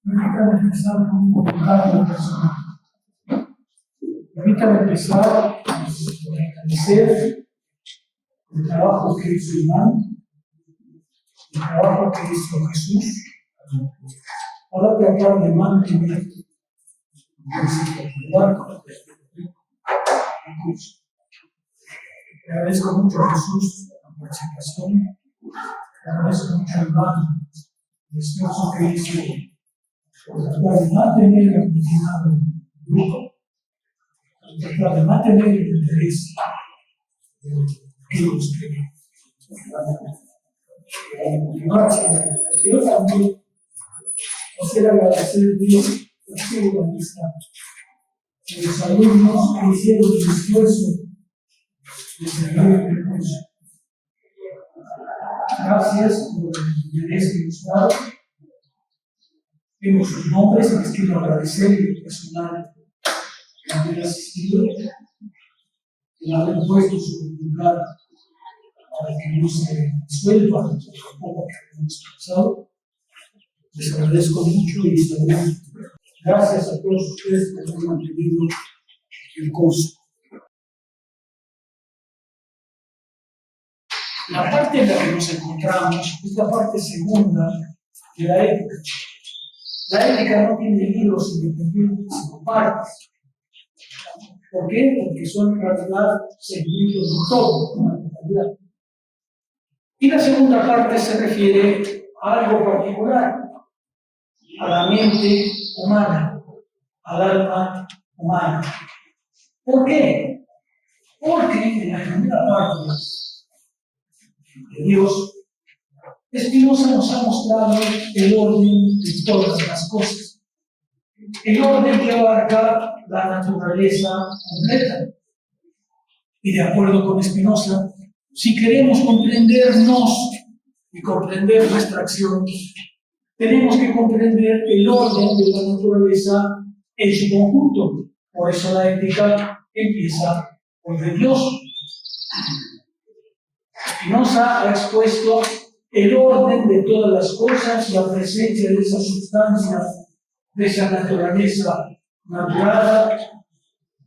Permítame empezar con un comentario personal. Permítame empezar a agradecer el trabajo que hizo Iván, el trabajo que hizo Jesús, para tratar de mantener el curso. Le agradezco mucho a Jesús la participación, le agradezco mucho a Iván el esfuerzo que hizo por tratar de mantener la actividad del grupo, por tratar de mantener el interés de aquellos que motivarse. Yo también quisiera agradecer a Dios por su amistad, a los alumnos que hicieron el esfuerzo de seguir el curso. Gracias por el interés que nos da. Vemos sus nombres y les quiero agradecer el personal que han asistido, que han puesto su voluntad para que no se disuelva lo poco que hemos pasado. Les agradezco mucho y saludo. Gracias a todos ustedes por haber mantenido el curso. La parte en la que nos encontramos es la parte segunda de la ética. La ética no tiene libros independientes, sino partes. ¿Por qué? Porque son en realidad segmentos de todo, una totalidad. Y la segunda parte se refiere a algo particular, a la mente humana, al alma humana. ¿Por qué? Porque en la primera parte de Dios, Spinoza nos ha mostrado el orden de todas las cosas, el orden que abarca la naturaleza completa. Y de acuerdo con Spinoza, si queremos comprendernos y comprender nuestra acción, tenemos que comprender el orden de la naturaleza en su conjunto. Por eso la ética empieza por de Dios. Spinoza ha expuesto el orden de todas las cosas, la presencia de esa sustancia, de esa naturaleza natural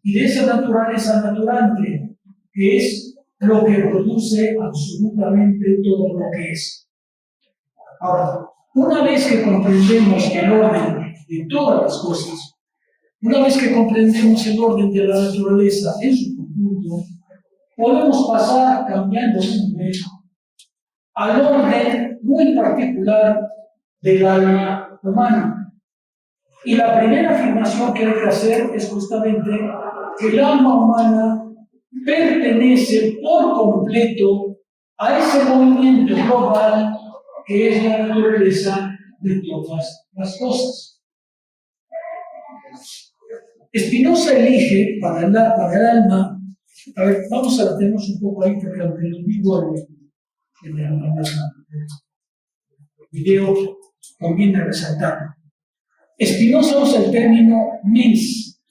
y de esa naturaleza naturante, que es lo que produce absolutamente todo lo que es. Ahora, una vez que comprendemos el orden de todas las cosas, una vez que comprendemos el orden de la naturaleza en su conjunto, podemos pasar cambiando de nivel al orden muy particular del alma humana. Y la primera afirmación que hay que hacer es justamente que el alma humana pertenece por completo a ese movimiento global que es la naturaleza de todas las cosas. Spinoza elige para el alma, a ver, vamos a detenernos un poco ahí porque aunque lo digo en el video, conviene resaltarlo. Spinoza usa el término mens.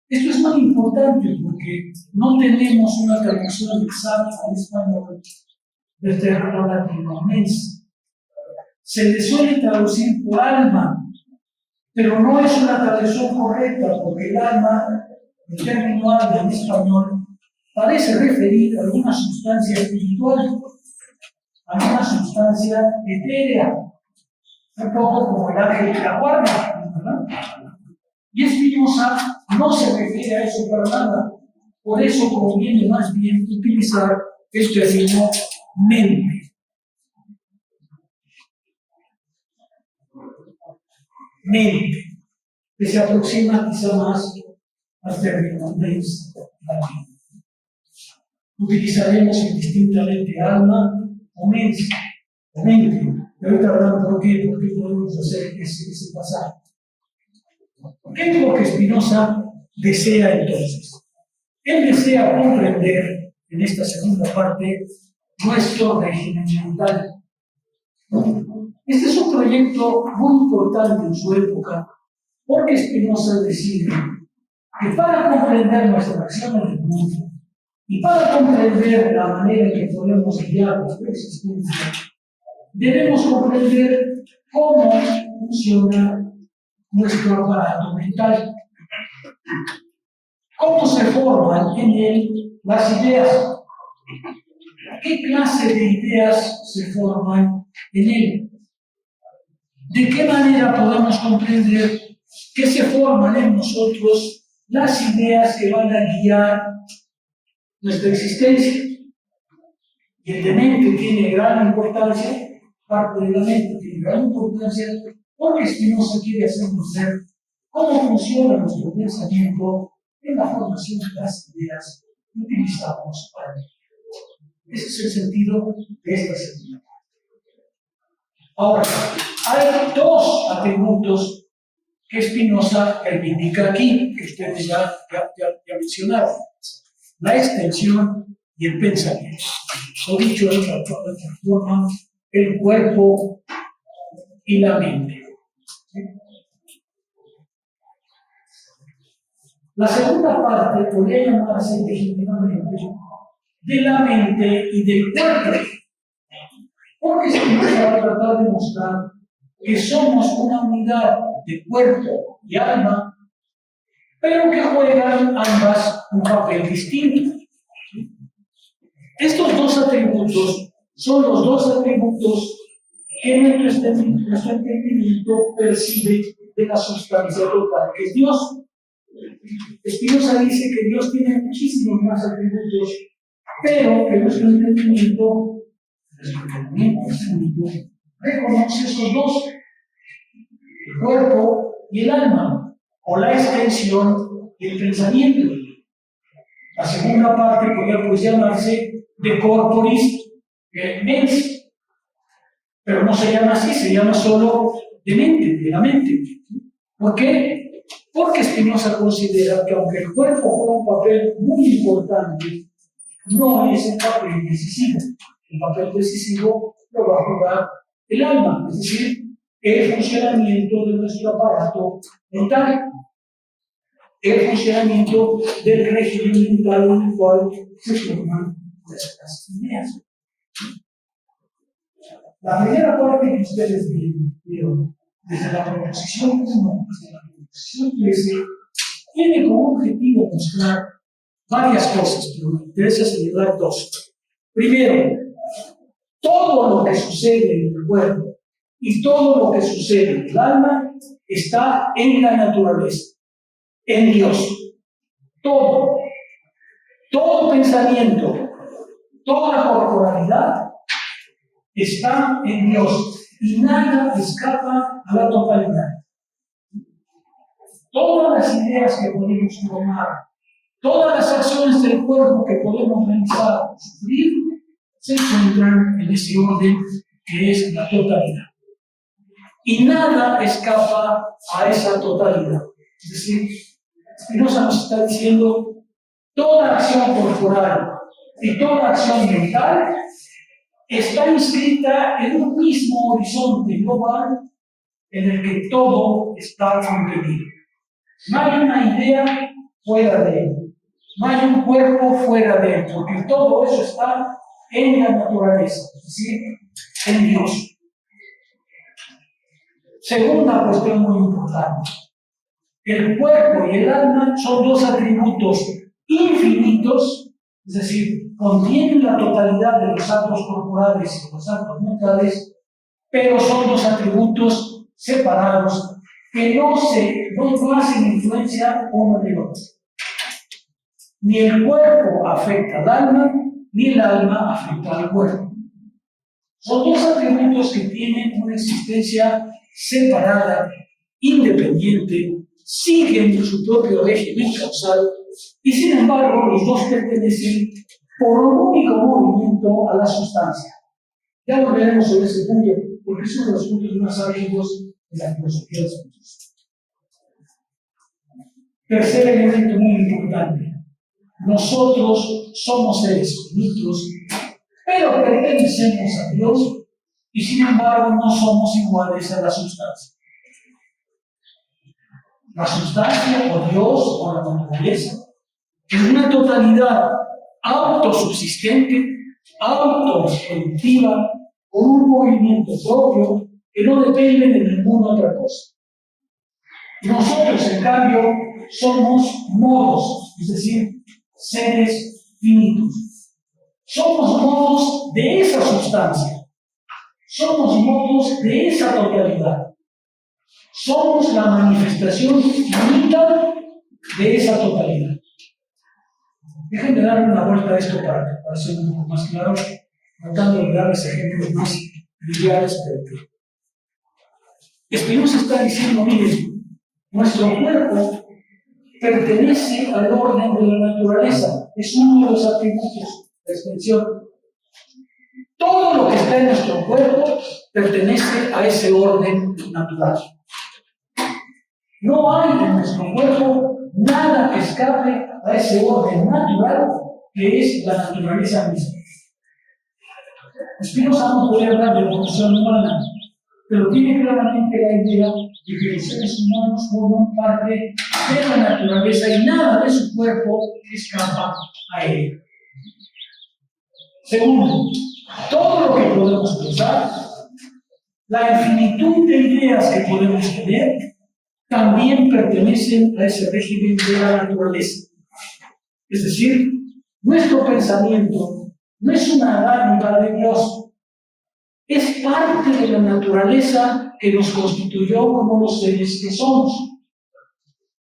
Esto es muy importante porque no tenemos una traducción exacta al español del término latino mens. Se le suele traducir por alma, pero no es una traducción correcta porque el alma, el término alma en español, parece referir a alguna sustancia espiritual, a una sustancia etérea, un poco como el ángel de la guarda, ¿verdad? Y Spinoza no se refiere a eso para nada, por eso conviene más bien utilizar el término mente. Mente, que se aproxima quizá más al término mens. Utilizaremos indistintamente alma o mens, o mente. Y ahorita hablamos por qué podemos hacer ese pasaje. ¿Qué es lo que Spinoza desea entonces? Él desea comprender en esta segunda parte nuestro régimen mental. Este es un proyecto muy importante en su época, porque Spinoza decide que para comprender nuestra acción en el mundo y para comprender la manera en que podemos guiar nuestra existencia, debemos comprender cómo funciona nuestro aparato mental. ¿Cómo se forman en él las ideas? ¿Qué clase de ideas se forman en él? ¿De qué manera podemos comprender que se forman en nosotros las ideas que van a guiar nuestra existencia? Y el de mente tiene gran importancia, parte de la mente tiene gran importancia, porque Spinoza quiere hacernos ver cómo funciona nuestro pensamiento en la formación de las ideas que utilizamos para ello. Ese es el sentido de esta segunda parte. Ahora, hay dos atributos que Spinoza reivindica aquí, que ustedes ya mencionaron: la extensión y el pensamiento. O dicho de otra forma, el cuerpo y la mente. La segunda parte podría llamarse legítimamente de la mente y del cuerpo, porque Spinoza va a tratar de mostrar que somos una unidad de cuerpo y alma, pero que juegan ambas un papel distinto. Estos dos atributos son los dos atributos que nuestro entendimiento percibe de la sustancia total, que es Dios. Spinoza dice que Dios tiene muchísimos más atributos, pero que nuestro entendimiento reconoce esos dos: el cuerpo y el alma, o la extensión y el pensamiento. La segunda parte podría pues llamarse de corporis mens, pero no se llama así, se llama solo de mente, de la mente. ¿Por qué? Porque Spinoza considera que aunque el cuerpo juega un papel muy importante, no es el papel decisivo. El papel decisivo lo va a jugar el alma, es decir, el funcionamiento de nuestro aparato mental, el funcionamiento del régimen mental en el cual se forman nuestras ideas. La primera parte que ustedes vieron desde la proposición 1 hasta la proposición 13 tiene como objetivo mostrar varias cosas, pero me interesa señalar dos. Primero, todo lo que sucede en el cuerpo y todo lo que sucede en el alma está en la naturaleza, en Dios. Todo pensamiento, toda corporalidad está en Dios y nada escapa a la totalidad. Todas las ideas que podemos tomar, todas las acciones del cuerpo que podemos realizar o sufrir, se encuentran en ese orden que es la totalidad. Y nada escapa a esa totalidad. Es decir, Spinoza nos está diciendo: toda acción corporal y toda acción mental está inscrita en un mismo horizonte global en el que todo está contenido. No hay una idea fuera de él, no hay un cuerpo fuera de él, porque todo eso está en la naturaleza, es decir, en Dios. Segunda cuestión muy importante: el cuerpo y el alma son dos atributos infinitos, es decir, contienen la totalidad de los actos corporales y los actos mentales, pero son dos atributos separados que no hacen influencia uno del otro. Ni el cuerpo afecta al alma, ni el alma afecta al cuerpo. Son dos atributos que tienen una existencia separada, independiente, siguen su propio régimen causal y sin embargo los dos pertenecen por un único movimiento a la sustancia. Ya volveremos sobre ese punto, porque es uno de los puntos más álgidos de la filosofía de Spinoza. Tercer elemento muy importante: nosotros somos seres finitos, pero pertenecemos a Dios y sin embargo no somos iguales a la sustancia. La sustancia, o Dios, o la naturaleza, es una totalidad autosubsistente, autoproductiva, con un movimiento propio que no dependen de ninguna otra cosa. Nosotros, en cambio, somos modos, es decir, seres finitos. Somos modos de esa sustancia. Somos modos de esa totalidad. Somos la manifestación finita de esa totalidad. Déjenme dar una vuelta a esto para ser un poco más claro, tratando de darles ejemplos más lineales. Spinoza está diciendo, miren, nuestro cuerpo pertenece al orden de la naturaleza, es uno de los atributos de extensión. Todo lo que está en nuestro cuerpo pertenece a ese orden natural. No hay en nuestro cuerpo nada que escape a ese orden natural que es la naturaleza misma. Spinoza no puede hablar de evolución humana, pero tiene claramente la idea de que los seres humanos forman parte de la naturaleza y nada de su cuerpo escapa a ella. Segundo, todo lo que podemos pensar, la infinitud de ideas que podemos tener, también pertenecen a ese régimen de la naturaleza. Es decir, nuestro pensamiento no es una dádiva de Dios, es parte de la naturaleza que nos constituyó como los seres que somos.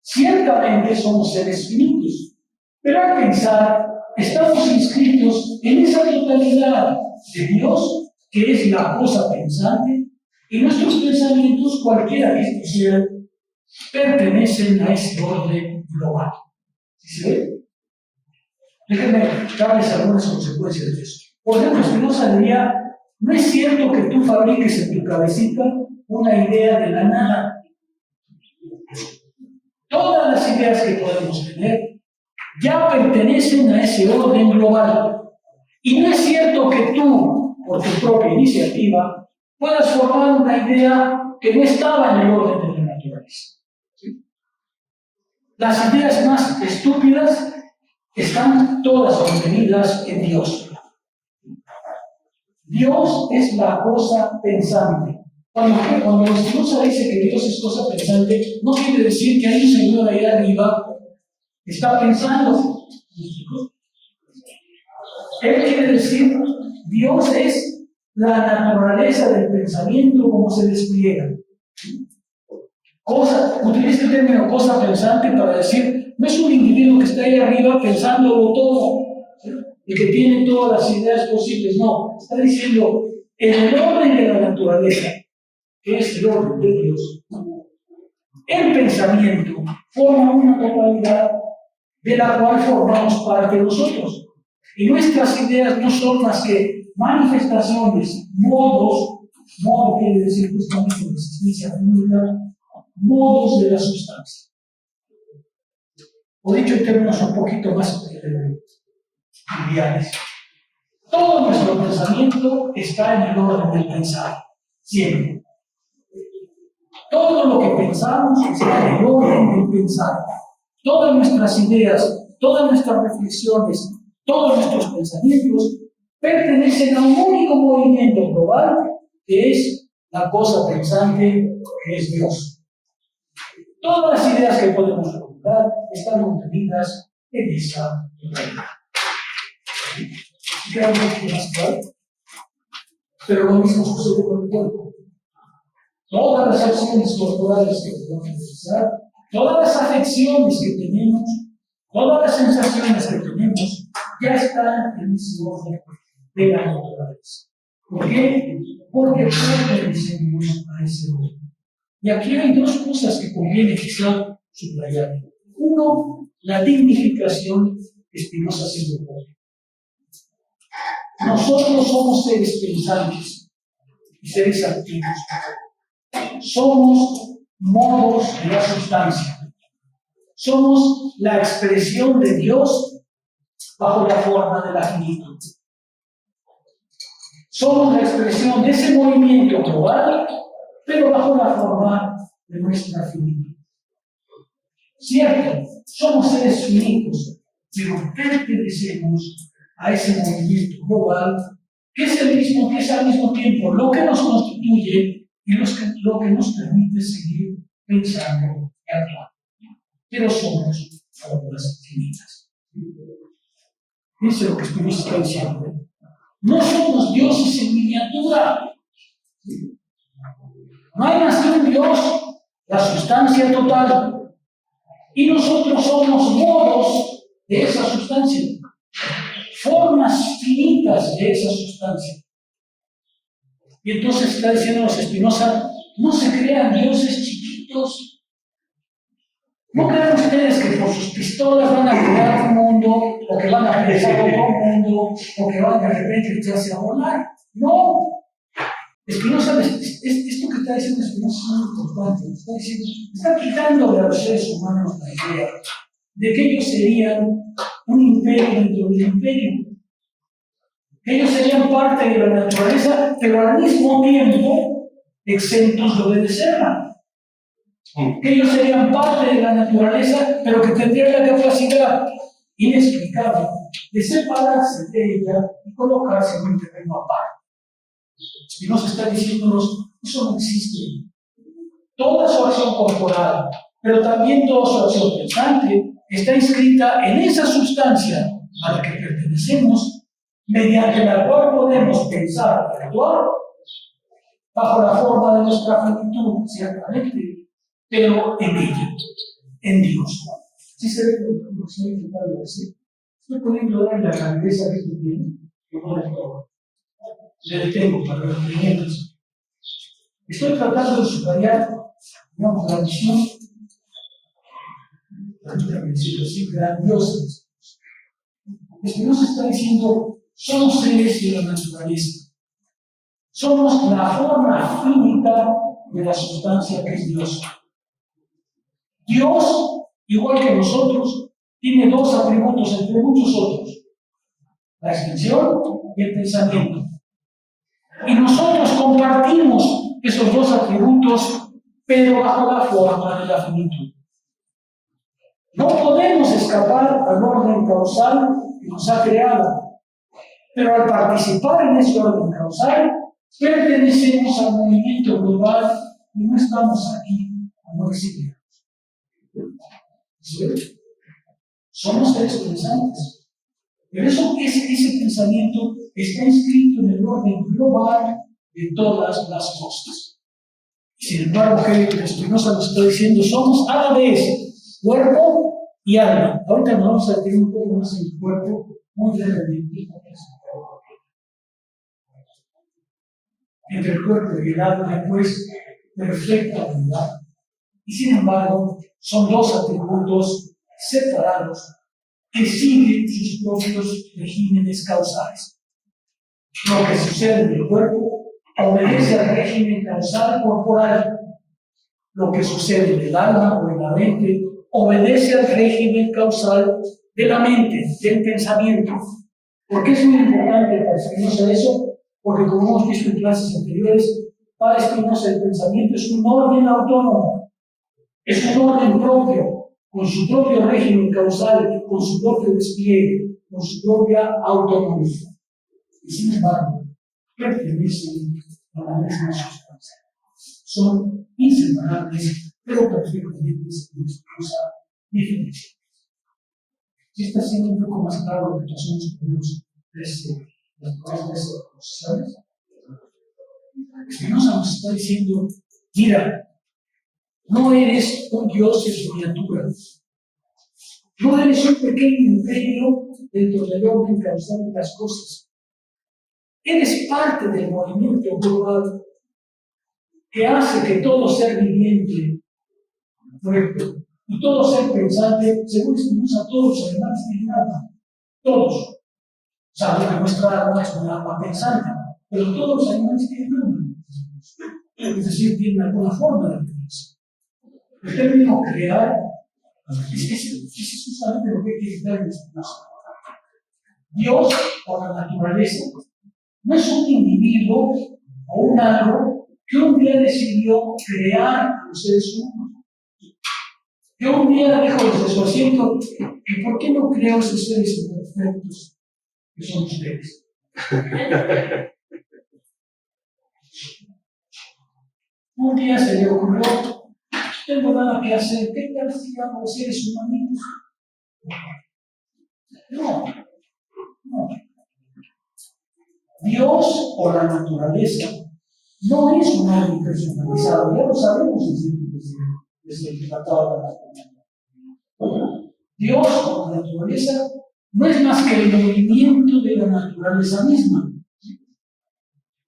Ciertamente somos seres finitos, pero al pensar, estamos inscritos en esa totalidad de Dios que es la cosa pensante, y nuestros pensamientos, cualquiera que estos sean, pertenecen a ese orden global. ¿Sí se ve? Déjenme darles algunas consecuencias de eso. Por ejemplo, Spinoza diría, no es cierto que tú fabriques en tu cabecita una idea de la nada. Todas las ideas que podemos tener ya pertenecen a ese orden global. Y no es cierto que tú, por tu propia iniciativa, puedas formar una idea que no estaba en el orden de la naturaleza. ¿Sí? Las ideas más estúpidas están todas contenidas en Dios. Dios es la cosa pensante. Cuando Spinoza dice que Dios es cosa pensante, no quiere decir que hay un Señor ahí arriba que está pensando. Él quiere decir, Dios es la naturaleza del pensamiento como se despliega. Utiliza el término cosa pensante para decir, no es un individuo que está ahí arriba pensándolo todo, ¿sí? Y que tiene todas las ideas posibles, no, está diciendo, en el orden de la naturaleza, que es el orden de Dios, el pensamiento forma una totalidad de la cual formamos parte de nosotros. Y nuestras ideas no son más que manifestaciones, modo quiere decir justamente la existencia finita, modos de la sustancia. O dicho en términos un poquito más triviales, todo nuestro pensamiento está en el orden del pensar, siempre. Todo lo que pensamos está en el orden del pensar. Todas nuestras ideas, todas nuestras reflexiones, todos nuestros pensamientos pertenecen a un único movimiento global que es la cosa pensante, que es Dios. Todas las ideas que podemos formular están contenidas en esa totalidad. Queda un poquito más claro, pero lo mismo sucede con el cuerpo. Todas las acciones corporales que podemos realizar, todas las afecciones que tenemos, todas las sensaciones que tenemos, ya están en ese orden de la naturaleza. ¿Por qué? Porque pertenecemos a ese orden. Y aquí hay dos cosas que conviene quizá subrayar. Uno, la dignificación que Spinoza se propone. Nosotros somos seres pensantes y seres activos. Somos modos de la sustancia. Somos la expresión de Dios bajo la forma de la finitud. Somos la expresión de ese movimiento global, pero bajo la forma de nuestra finitud. Cierto, somos seres finitos, pero pertenecemos a ese movimiento global que es al mismo tiempo lo que nos constituye y lo que nos permite seguir pensando y actuando. Pero somos obras finitas. Fíjense lo que Spinoza está diciendo. No somos dioses en miniatura. No hay más que un Dios, la sustancia total. Y nosotros somos modos de esa sustancia, formas finitas de esa sustancia. Y entonces está diciéndonos Spinoza, no se crean dioses chiquitos. No crean ustedes que por sus pistolas van a crear un mundo, o que van a pensar otro mundo, o que van de repente echarse a volar. No. Spinoza, esto que está diciendo Spinoza es muy importante. Está quitándole a los seres humanos la idea de que ellos serían un imperio dentro del imperio. Que ellos serían parte de la naturaleza, pero al mismo tiempo exentos de obedecerla. Que ellos serían parte de la naturaleza, pero que tendrían la capacidad inexplicable de separarse de ella y colocarse en un terreno aparte. Spinoza está diciéndonos, eso no existe. Toda su acción corporal, pero también toda su acción pensante, está inscrita en esa sustancia a la que pertenecemos, mediante la cual podemos pensar y actuar bajo la forma de nuestra finitud, ciertamente, pero en ella, en Dios. ¿Sí se ve lo que estoy intentando decir? Estoy poniendo dar la grandeza que esto tiene, que no es todo. Le detengo para los primeros. Estoy tratando de subrayar, digamos, la visión, permítame decirlo así, grandiosa. Spinoza está diciendo, somos seres de la naturaleza. Somos la forma finita de la sustancia que es Dios. Dios, igual que nosotros, tiene dos atributos entre muchos otros: la extensión y el pensamiento. Y nosotros compartimos esos dos atributos, pero bajo la forma de la finitud. No podemos escapar al orden causal que nos ha creado, pero al participar en ese orden causal, pertenecemos al movimiento global y no estamos aquí como exiliados. ¿Sí? Somos seres pensantes. Pero ese pensamiento está inscrito en el orden global de todas las cosas. Y sin embargo, que Spinoza nos está diciendo, somos a la vez cuerpo y alma. Ahorita nos vamos a tener un poco más en el cuerpo, muy brevemente. Entre el cuerpo y el alma, pues, perfecta unidad. Y sin embargo, son dos atributos separados que siguen sus propios regímenes causales. Lo que sucede en el cuerpo obedece al régimen causal corporal. Lo que sucede en el alma o en la mente obedece al régimen causal de la mente, del pensamiento. ¿Por qué es muy importante para Spinoza eso? Porque, como hemos visto en clases anteriores, para Spinoza el pensamiento es un orden autónomo, es un orden propio, con su propio régimen causal, con su propio despliegue, con su propia autonomía. Y sin embargo, pertenecen a la misma sustancia. Son inseparables, pero perfectamente diferentes. Si está siendo un poco más claro lo que nosotros podemos desde las posiciones, Spinoza nos está diciendo, mira, no eres un Dios en su miniatura. No eres un pequeño imperio dentro del orden causal de las cosas. Eres parte del movimiento global que hace que todo ser viviente, recto, y todo ser pensante, según Spinoza, todos los animales tienen alma. Todos. Sabemos que nuestra alma es una alma pensante, pero todos los animales tienen alma. Es decir, tienen alguna forma de pensar. El término crear es justamente lo que hay que quitar en Spinoza. Dios, por la naturaleza, no es un individuo o un algo que un día decidió crear a los seres humanos. Que un día dijo desde su asiento, ¿y por qué no creo esos seres imperfectos que son ustedes? Un día se le ocurrió, no tengo nada que hacer, ¿qué tal si hago seres humanos? No, no. Dios o la naturaleza no es un algo personalizado, ya lo sabemos desde el tratado de la naturaleza. Dios o la naturaleza no es más que el movimiento de la naturaleza misma,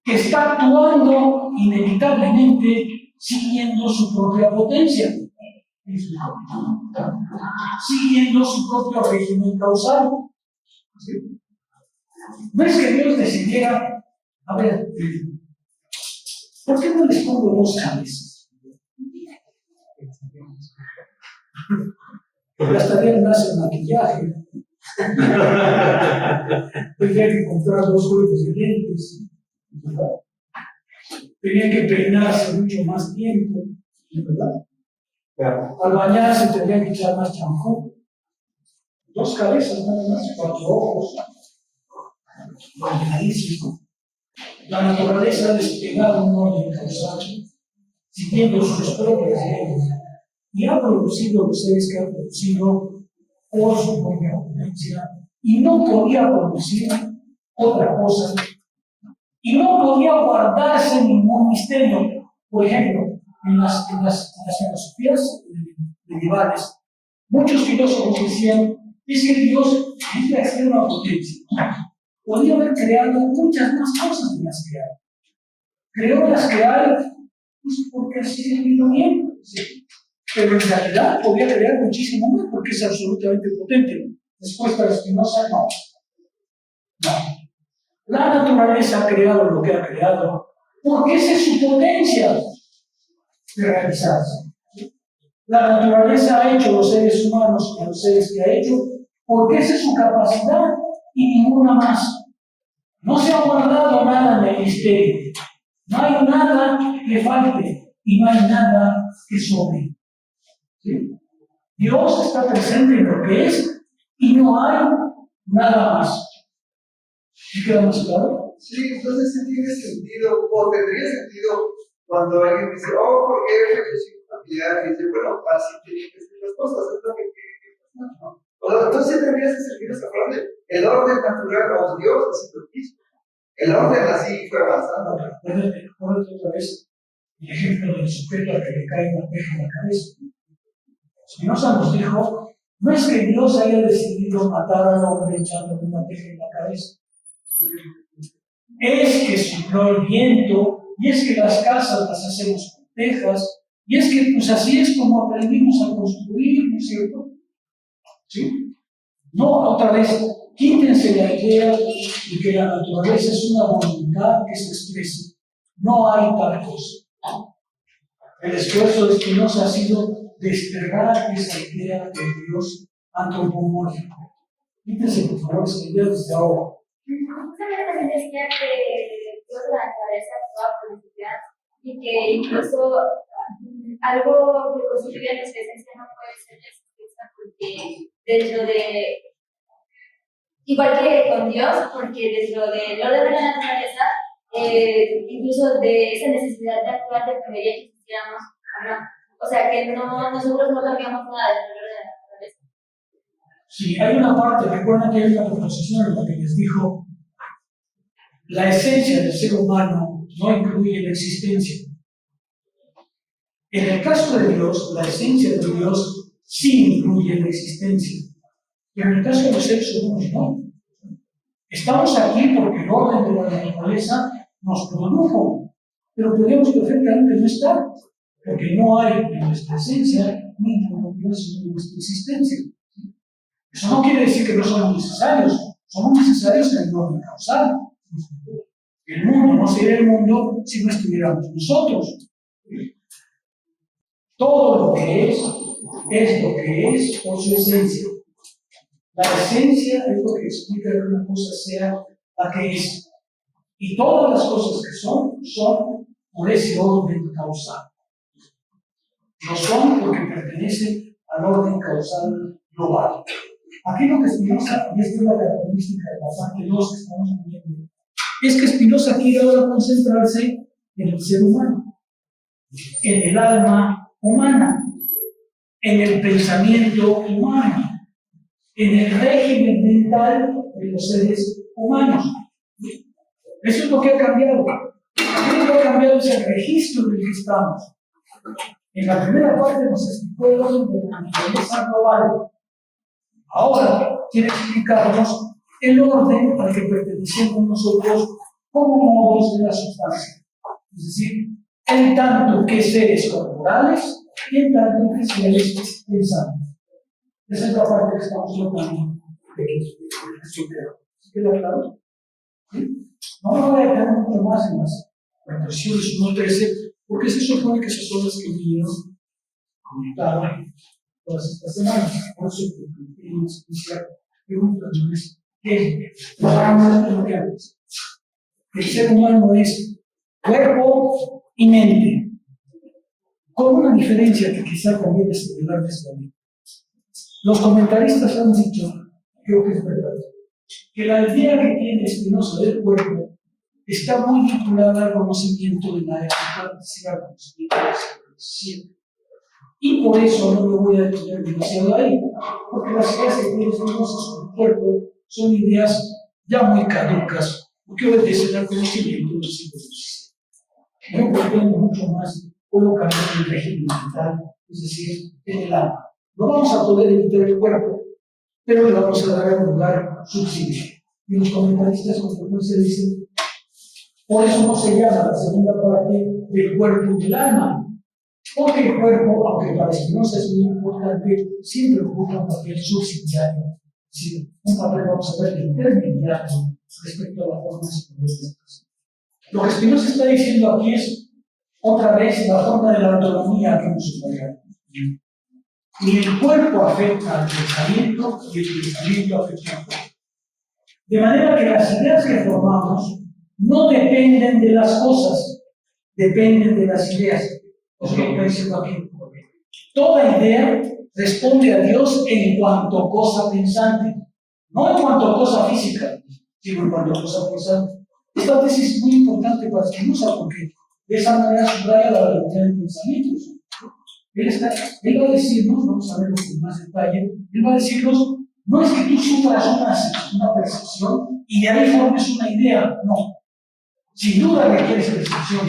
que está actuando inevitablemente siguiendo su propia potencia, siguiendo su propio régimen causal. No es que Dios decidiera, a ver, ¿por qué no les pongo dos cabezas? Gastarían más en maquillaje. Tendría que comprar dos juegos de lentes, ¿verdad? Tenía que peinarse mucho más tiempo, ¿verdad? Al bañarse tendría que echar más champú. Dos cabezas, nada más, cuatro ojos. La naturaleza ha despegado un orden causal, siguiendo sus propias leyes, y ha producido los seres que ha producido por su propia potencia, y no podía producir otra cosa, y no podía guardarse ningún misterio. Por ejemplo, en las filosofías medievales, muchos filósofos decían, es que Dios es la extrema potencia. Podía haber creado muchas más cosas de las que hay. Creó las que hay, pues porque así le vino bien. ¿Sí? Pero en realidad podía crear muchísimo más porque es absolutamente potente. Respuesta de Spinoza, no. No. La naturaleza ha creado lo que ha creado porque esa es su potencia de realizarse. La naturaleza ha hecho los seres humanos y los seres que ha hecho porque esa es su capacidad y ninguna más. No se ha guardado nada en el misterio. No hay nada que falte y no hay nada que sobre. ¿Sí? Dios está presente en lo que es y no hay nada más. ¿Sí queda más claro? Sí, entonces sí tiene sentido, o tendría sentido cuando alguien dice, oh, ¿por qué reducir familiar? Y dice, bueno, así tienen que ser las cosas, es lo que tiene que pasar, ¿no? O sea, entonces tendría que servir esa frase, el orden natural o Dios así lo quiso. El orden así fue avanzando. Recuerdo otra vez el ejemplo del sujeto al que le cae una peja en la cabeza. Spinoza nos dijo, no es que Dios haya decidido matar al hombre echándole una peja en la cabeza. Es que sopló el viento, y es que las casas las hacemos con tejas, y es que pues así es como aprendimos a construir, ¿no es cierto? ¿Sí? No, otra vez, quítense la idea de que la naturaleza es una voluntad que se expresa. No hay tal cosa. El esfuerzo de Spinoza ha sido desterrar esa idea de Dios antropomórfico. Quítense, por favor, esa idea desde ahora. Justamente también decía que Dios la naturaleza actuaba por necesidad y que incluso algo que constituye nuestra esencia no puede ser la existencia porque dentro de, igual que con Dios, porque dentro del orden de la naturaleza, incluso de esa necesidad de actuar dependería que existiéramos o no. O sea que nosotros no cambiamos nada dentro del orden de la naturaleza. Sí, hay una parte, recuerden que hay una proposición en la que les dijo, la esencia del ser humano no incluye la existencia. En el caso de Dios, la esencia de Dios sí incluye la existencia. Pero en el caso de los seres humanos, no. Estamos aquí porque el orden de la naturaleza nos produjo, pero podríamos perfectamente no estar, porque no hay en nuestra esencia ninguna Dios en nuestra existencia. Eso no quiere decir que no somos necesarios en el orden causal. El mundo no sería el mundo si no estuviéramos nosotros. Todo lo que es lo que es por su esencia. La esencia es lo que explica que una cosa sea la que es. Y todas las cosas que son por ese orden causal. No son porque pertenecen al orden causal global. Aquí lo que Spinoza, y esta es la característica de la parte 2 que estamos viendo, es que Spinoza quiere ahora concentrarse en el ser humano. en el alma humana, en el pensamiento humano, en el régimen mental de los seres humanos. Eso es lo que ha cambiado. Lo que ha cambiado es el registro en el que estamos. En la primera parte nos explicó el orden de la naturaleza global. Ahora quiere explicarnos el orden al que pertenecemos nosotros como modos de la sustancia. Es decir, en tanto que seres corporales y en tanto que seres pensantes. Esa es la parte que estamos tratando de este tema. ¿Queda claro? ¿Sí? No me voy a quedar mucho más en las conclusiones 1.13, porque se supone que esas son las que vinieron comentaron todas estas semanas. Por eso, porque tienen especial pregunta, no es ¿qué? Lo que haces. El ser humano es cuerpo y mente, con una diferencia que quizá conviene señalar desde ahí. Los comentaristas han dicho, creo que es verdad, que la idea que tiene Spinoza del cuerpo está muy vinculada al conocimiento de la época, al conocimiento de la civilización. Y por eso no me voy a detener demasiado ahí, porque las ideas que tiene Spinoza sobre el cuerpo son ideas ya muy caducas, que obedecen al conocimiento del siglo XVII. Yo pretendo mucho más colocarlo en el régimen mental, es decir, en el alma. No vamos a poder evitar el cuerpo, pero le vamos a dar un lugar subsidiario. Y los comentaristas con frecuencia dicen, por eso no se llama la segunda parte del cuerpo y del alma, porque el cuerpo, aunque para Spinoza es muy importante, siempre ocupa un papel subsidiario, es decir, un papel, vamos a ver, intermediario respecto a la forma psicológica. Lo que Spinoza está diciendo aquí es, otra vez, la forma de la autonomía que hemos subrayado. Ni el cuerpo afecta al pensamiento, y el pensamiento afecta al cuerpo. De manera que las ideas que formamos no dependen de las cosas, dependen de las ideas. Es lo que está diciendo aquí. Toda idea responde a Dios en cuanto cosa pensante, no en cuanto cosa física, sino en cuanto cosa pensante. Esta tesis es muy importante para Spinoza porque de esa manera subraya la validez de pensamientos. Él va a decirnos, vamos a verlo con más detalle, él va a decirnos, no es que tú sufras una percepción y de ahí formes una idea, no. Sin duda requiere percepción,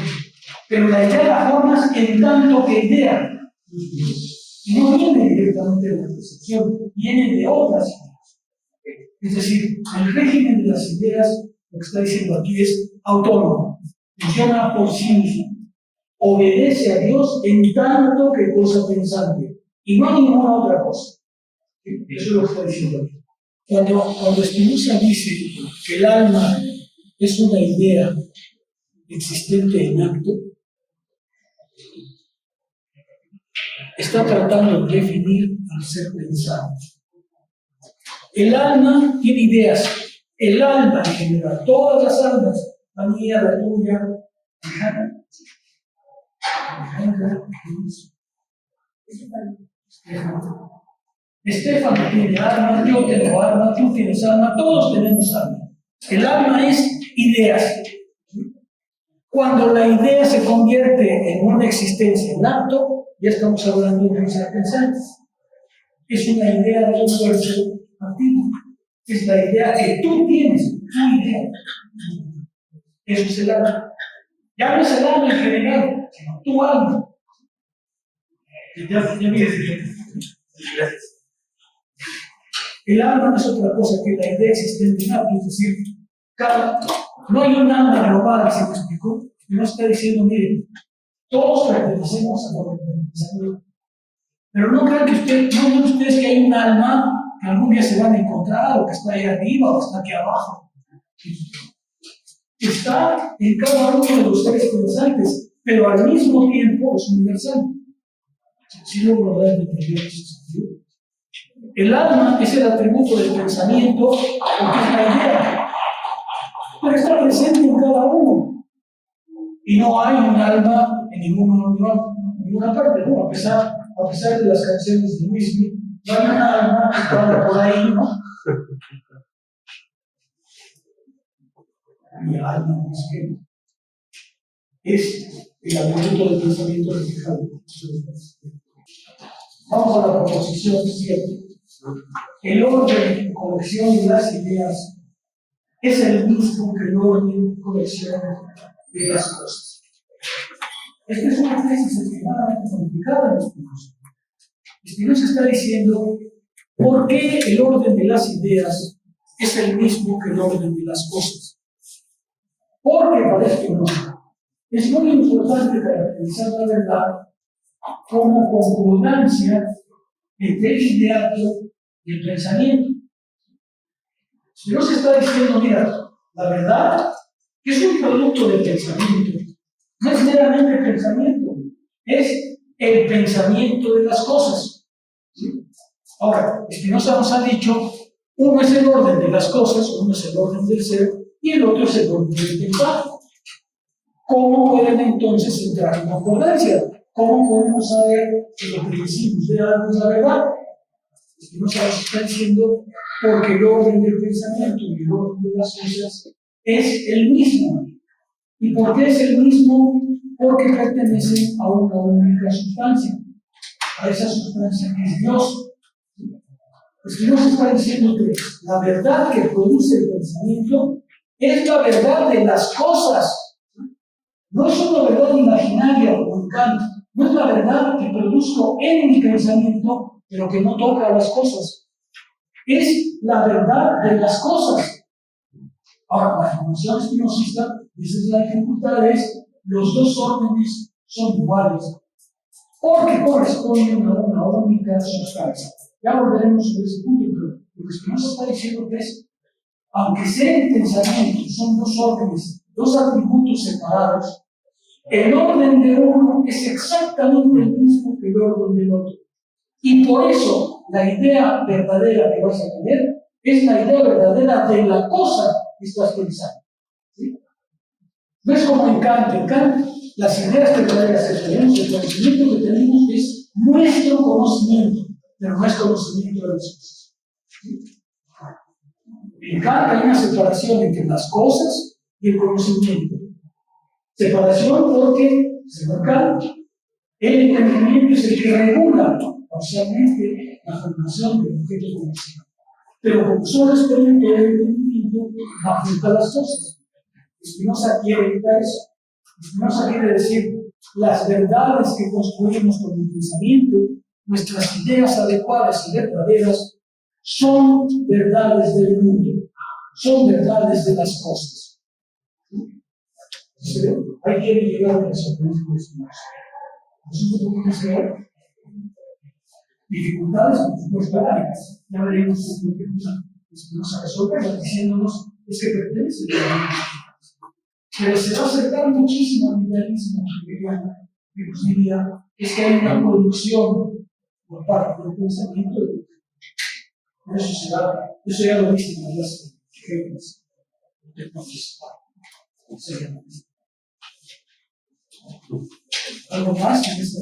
pero la idea la formas en tanto que idea. Y no viene directamente de la percepción, viene de otras ideas. Es decir, el régimen de las ideas, lo que está diciendo aquí es autónomo, funciona por sí mismo. Obedece a Dios en tanto que cosa pensante y no a ninguna otra cosa. Eso es lo que está diciendo aquí. Cuando Spinoza dice que el alma es una idea existente en acto, está tratando de definir al ser pensado. El alma tiene ideas, el alma en general, todas las almas, la mía, la tuya, Estefano tiene alma, yo tengo alma, tú tienes alma, todos tenemos alma. El alma es ideas. Cuando la idea se convierte en una existencia en acto, ya estamos hablando de un ser pensante. Es una idea de un cuerpo activo. Es la idea que tú tienes, tu idea. Eso es el alma. Ya no es el alma en general, sino tu alma. Gracias. El alma no es otra cosa que la idea existente en acto, es decir, no hay un alma global, ¿se me explicó? No está diciendo, miren, todos pertenecemos a lo que pertenecemos. Pero no crean que no ven ustedes que hay un alma que algún día se van a encontrar, o que está ahí arriba, o que está aquí abajo. Está en cada uno de los seres pensantes, pero al mismo tiempo es universal. Si logro dar de entender ese sentido. El alma es el atributo del pensamiento, porque es la idea, pero está presente en cada uno. Y no hay un alma en ninguna parte, ¿no? A pesar de las canciones de Luis, no hay una alma que está por ahí, ¿no? Mi alma es el atributo del pensamiento reflejado. Vamos a la proposición 7. El orden y colección de las ideas es el mismo que el orden y colección de las cosas. Esta es una tesis extremadamente complicada en Spinoza. Spinoza está diciendo por qué el orden de las ideas es el mismo que el orden de las cosas. Porque para Spinoza es muy importante caracterizar la verdad como concordancia entre el ideato y el pensamiento. Spinoza está diciendo, mira, la verdad es un producto del pensamiento. No es meramente el pensamiento, es el pensamiento de las cosas. ¿Sí? Ahora, Spinoza nos ha dicho, uno es el orden de las cosas, uno es el orden del ser, y el otro es el orden del pensar. ¿Cómo pueden entonces entrar en concordancia? ¿Cómo podemos saber que lo que decimos de algo es la verdad? Spinoza nos está diciendo, porque el orden del pensamiento y el orden de las cosas es el mismo. ¿Y por qué es el mismo? Porque pertenecen a una única sustancia, a esa sustancia que es Dios. Spinoza está diciendo que la verdad que produce el pensamiento es la verdad de las cosas. No es una verdad imaginaria como en Kant, no es la verdad que produzco en mi pensamiento, pero que no toca a las cosas. Es la verdad de las cosas. Ahora, la formación espinosista, esa es la dificultad, es los dos órdenes son iguales, porque corresponden a una única sustancia. Ya volveremos sobre ese punto, pero lo que Spinoza está diciendo es, aunque sean pensamientos, son dos órdenes, dos atributos separados, el orden de uno es exactamente el mismo que el orden del otro. Y por eso la idea verdadera que vas a tener es la idea verdadera de la cosa que estás pensando. ¿Sí? No es como en Kant las ideas que tenemos, el conocimiento que tenemos es nuestro conocimiento, pero no es conocimiento de las cosas. ¿Sí? En Kant hay una separación entre las cosas y el conocimiento. Separación porque, según Kant, el entendimiento es el que regula parcialmente la formación del objeto conocido. Pero como solo experimento del entendimiento, afecta las cosas. Spinoza quiere evitar eso. Spinoza quiere decir, las verdades que construimos con el pensamiento, nuestras ideas adecuadas y verdaderas, son verdades del mundo, son verdades de las cosas. Hay que llegar a eso. Nosotros podemos ver dificultades, por supuesto, varias. Ya veremos por qué Spinoza resuelve diciéndonos es que pertenece a la vida. Pero se va a acercar muchísimo al idealismo hegeliano, que nos diría es que hay una producción por parte del pensamiento. Eso ya lo viste en las ejemplos. Entonces, algo más en esta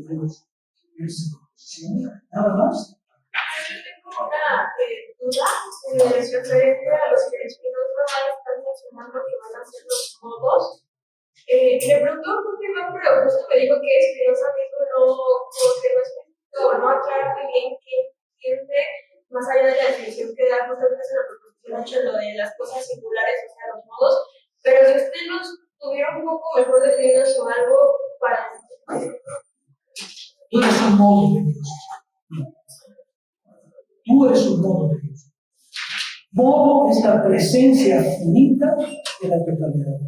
proposición, nada más. Tengo una duda referente a los que Spinoza están mencionando que van a ser los modos. Le pregunto porque pero justo me dijo que Spinoza mismo no aclara muy bien qué entiende más allá de la definición que da justamente en la proposición 8, lo de las cosas singulares, o sea, los modos, pero si usted nos tuviera un poco mejor definidos o algo para... Tú eres un modo de Dios. Tú eres un modo de Dios. Modo es la presencia finita de la totalidad.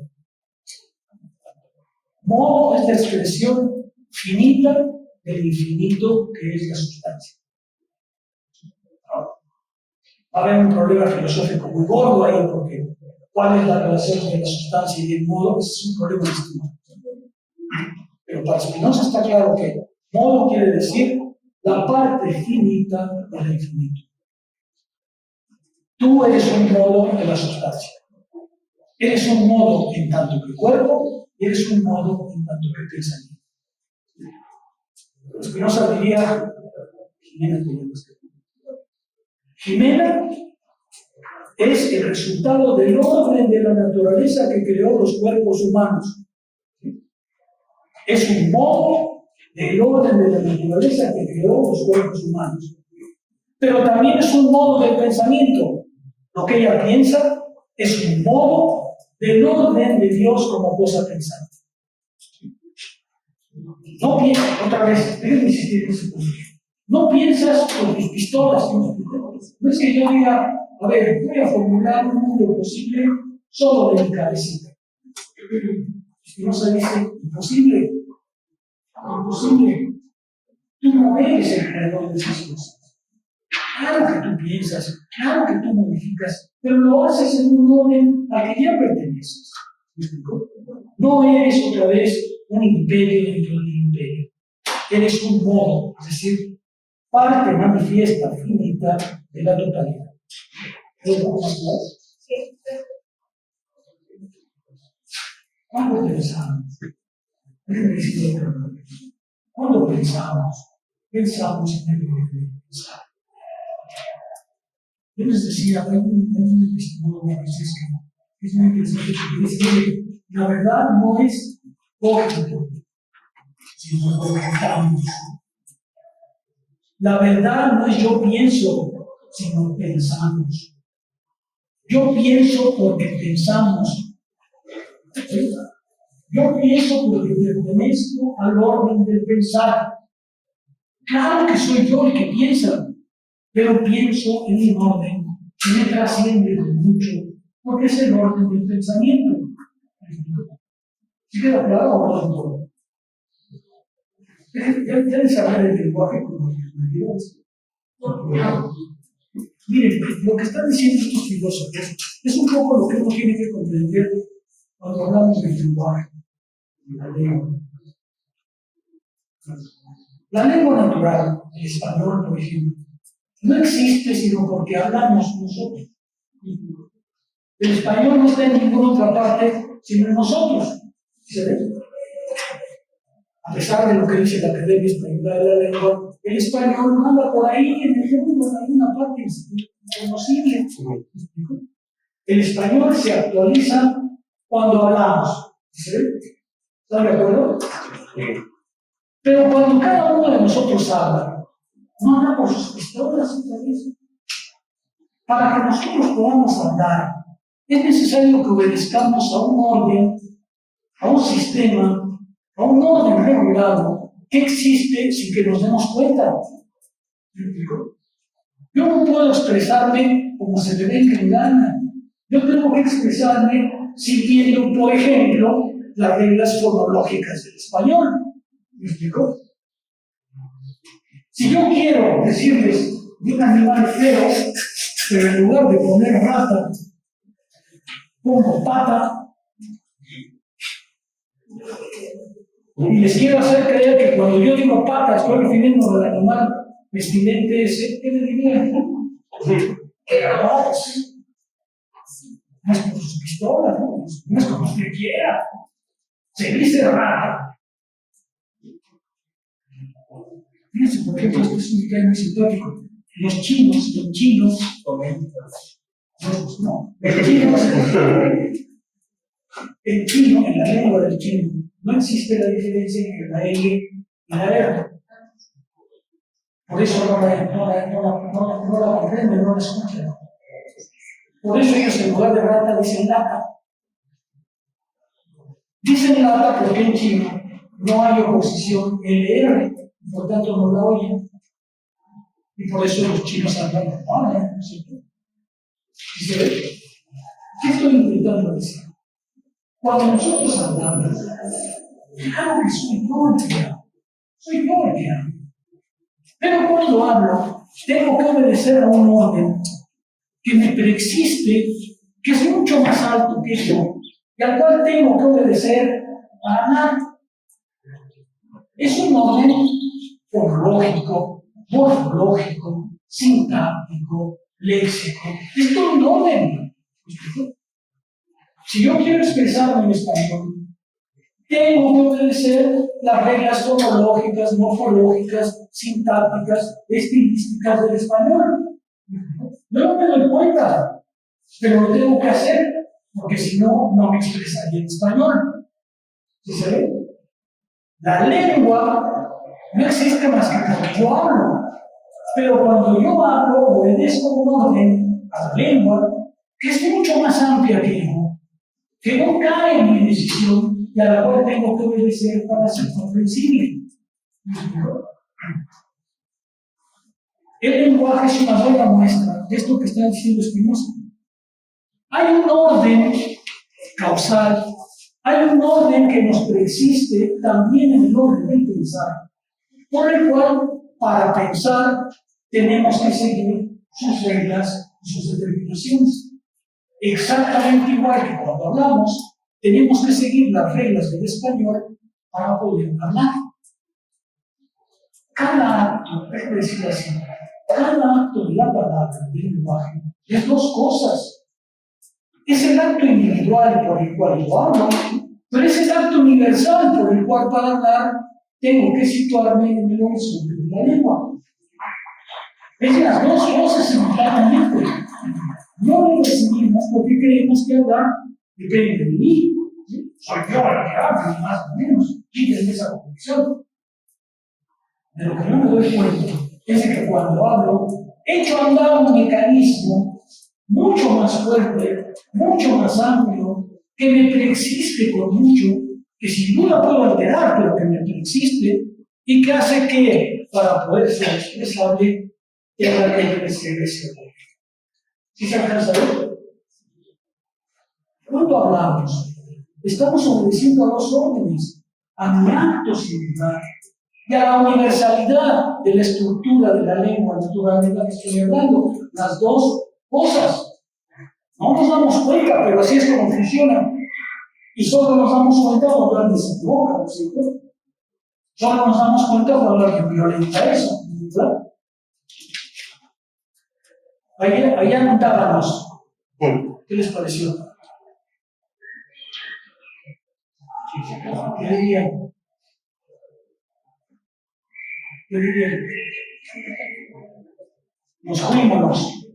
Modo es la expresión finita del infinito que es la sustancia. Va a haber un problema filosófico muy gordo ahí, porque ¿cuál es la relación de la sustancia y el modo? Ese es un problema distinto. Pero para Spinoza está claro que modo quiere decir la parte finita del infinito. Tú eres un modo de la sustancia. Eres un modo en tanto que cuerpo y eres un modo en tanto que pensamiento. Spinoza diría, Jimena es el resultado del orden de la naturaleza que creó los cuerpos humanos. Es un modo del orden de la naturaleza que creó los cuerpos humanos. Pero también es un modo del pensamiento. Lo que ella piensa es un modo del orden de Dios como cosa pensante. No piensas, otra vez, déjenme insistir en ese punto. No piensas con tus pistolas. No es que yo diga, a ver, voy a formular un mundo posible solo de mi cabecita. Spinoza dice, imposible. Imposible. Tú no eres el creador de esas cosas. Claro que tú piensas, claro que tú modificas, pero lo haces en un orden al que ya perteneces. ¿Me explico? No eres otra vez un imperio dentro del imperio. Eres un modo, es decir, parte manifiesta, finita de la totalidad. ¿Es un poco más claro? ¿Cuándo pensamos? Déjenme decirlo otra vez. ¿Cuándo pensamos? Pensamos en el que pensar. Yo les decía, hay un epistemólogo que es muy interesante porque dice que la verdad no es cógito, sino cogitamos. La verdad no es yo pienso, sino pensamos. Yo pienso porque pensamos. ¿Sí? Yo pienso porque pertenezco al orden del pensar. Claro que soy yo el que piensa, pero pienso en un orden que me trasciende mucho, porque es el orden del pensamiento. ¿Sí queda claro o no? ¿Quieren saber el lenguaje como miren, lo que están diciendo estos filósofos es un poco lo que uno tiene que comprender cuando hablamos del lenguaje, de la lengua. La lengua natural, el español, por ejemplo, no existe sino porque hablamos nosotros. El español no está en ninguna otra parte sino en nosotros. ¿Se ve? A pesar de lo que dice la Academia Española de la Lengua, el español no anda por ahí en el mundo, en alguna parte conocible. El español se actualiza cuando hablamos. ¿Se ve? ¿Están de acuerdo? Pero cuando cada uno de nosotros habla, no anda por sus pistolas otra vez. Para que nosotros podamos hablar, es necesario que obedezcamos a un orden, a un sistema, a un orden regulado que existe sin que nos demos cuenta. Yo no puedo expresarme como se me dé que me gana. Yo tengo que expresarme siguiendo, por ejemplo, las reglas fonológicas del español. ¿Me explico? Si yo quiero decirles de un animal feo, pero en lugar de poner rata, pongo pata, y les quiero hacer creer que cuando yo digo pata estoy refiriendo al animal pestilente ese, ¿qué le dirían? No es con sus pistolas, no es como usted quiera. Se dice rata. Fíjense, por ejemplo, esto es un detalle muy sintótico. Los chinos, no, el chino, en la lengua del chino, no existe la diferencia entre la L y la R. Por eso no la comprenden, no la escuchan. Por eso ellos en lugar de rata dicen lata. Dicen lata porque en chino no hay oposición LR, por tanto no la oyen. Y por eso los chinos hablan normal, ¿no es cierto? ¿Y se ve? ¿Qué estoy intentando decir? Cuando nosotros hablamos, claro que soy yo el que hablo. Soy yo el que hablo. Pero cuando hablo, tengo que obedecer a un orden que me preexiste, que es mucho más alto que yo, y al cual tengo que obedecer para nada. Es un orden fonológico, morfológico, sintáctico, léxico. Es todo un orden. Si yo quiero expresarme en español, tengo que obedecer las reglas fonológicas, morfológicas, sintácticas, estilísticas del español. No me doy cuenta, pero lo tengo que hacer, porque si no, no me expresaría en español. ¿Sí se ve? La lengua no existe más que porque yo hablo. Pero cuando yo hablo, obedezco un orden a la lengua que es mucho más amplia que no cae en mi decisión y a la cual tengo que obedecer para ser comprensible. El lenguaje es una buena muestra de esto que está diciendo Spinoza. Hay un orden causal, hay un orden que nos preexiste también en el orden del pensar, por el cual, para pensar, tenemos que seguir sus reglas y sus determinaciones. Exactamente igual que cuando hablamos, tenemos que seguir las reglas del español para poder hablar. Cada acto, déjame decir así, cada acto de la palabra, del lenguaje, es dos cosas. Es el acto individual por el cual yo hablo, pero es el acto universal por el cual para hablar tengo que situarme en el horizonte de la lengua. Es las dos cosas simultáneamente. No lo decidimos porque creemos que hablar depende de mí. ¿Sí? Soy yo el que hablo, más o menos. Y desde esa convicción. De lo que no me doy cuenta es que cuando hablo, echo a andar un mecanismo mucho más fuerte, mucho más amplio, que me preexiste por mucho, que sin duda puedo alterar, pero que me preexiste, y que hace que, para poder ser expresable, tenga que obedecer ese orden. ¿Sí se alcanza a ver? Cuando hablamos, estamos obedeciendo a dos órdenes, a mi acto singular y a la universalidad de la estructura de la lengua natural de la que estoy hablando, las dos cosas. No nos damos cuenta, pero así es como funciona. Y solo nos damos cuenta cuando alguien se equivoca, ¿no es cierto? Solo nos damos cuenta cuando alguien violenta eso, ¿verdad? Ahí anotábamos. ¿Qué les pareció? ¿Qué dirían? ¿Qué dirían? Nos fuimos.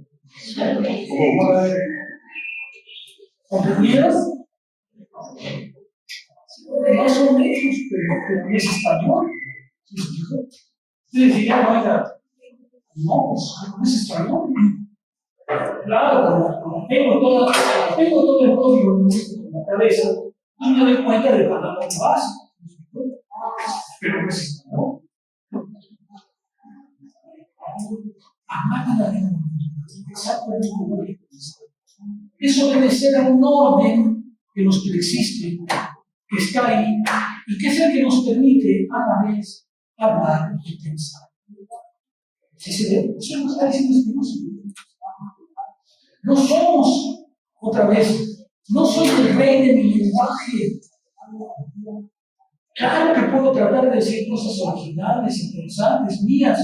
¿Comprendías? Más o menos, pero es español. Ustedes dirían, oiga, no, pues no es español. Claro, como tengo todo el código en la cabeza, y me doy cuenta de cuando no vas. Pero no es español. Amar a la lengua, exactamente igual que es obedecer a un orden que nos preexiste, que está ahí, y que es el que nos permite a la vez hablar y pensar. ¿Sí se ve? Eso no está diciendo Spinoza. No somos, otra vez, no soy el rey de mi lenguaje. Claro que puedo tratar de decir cosas originales, interesantes, mías,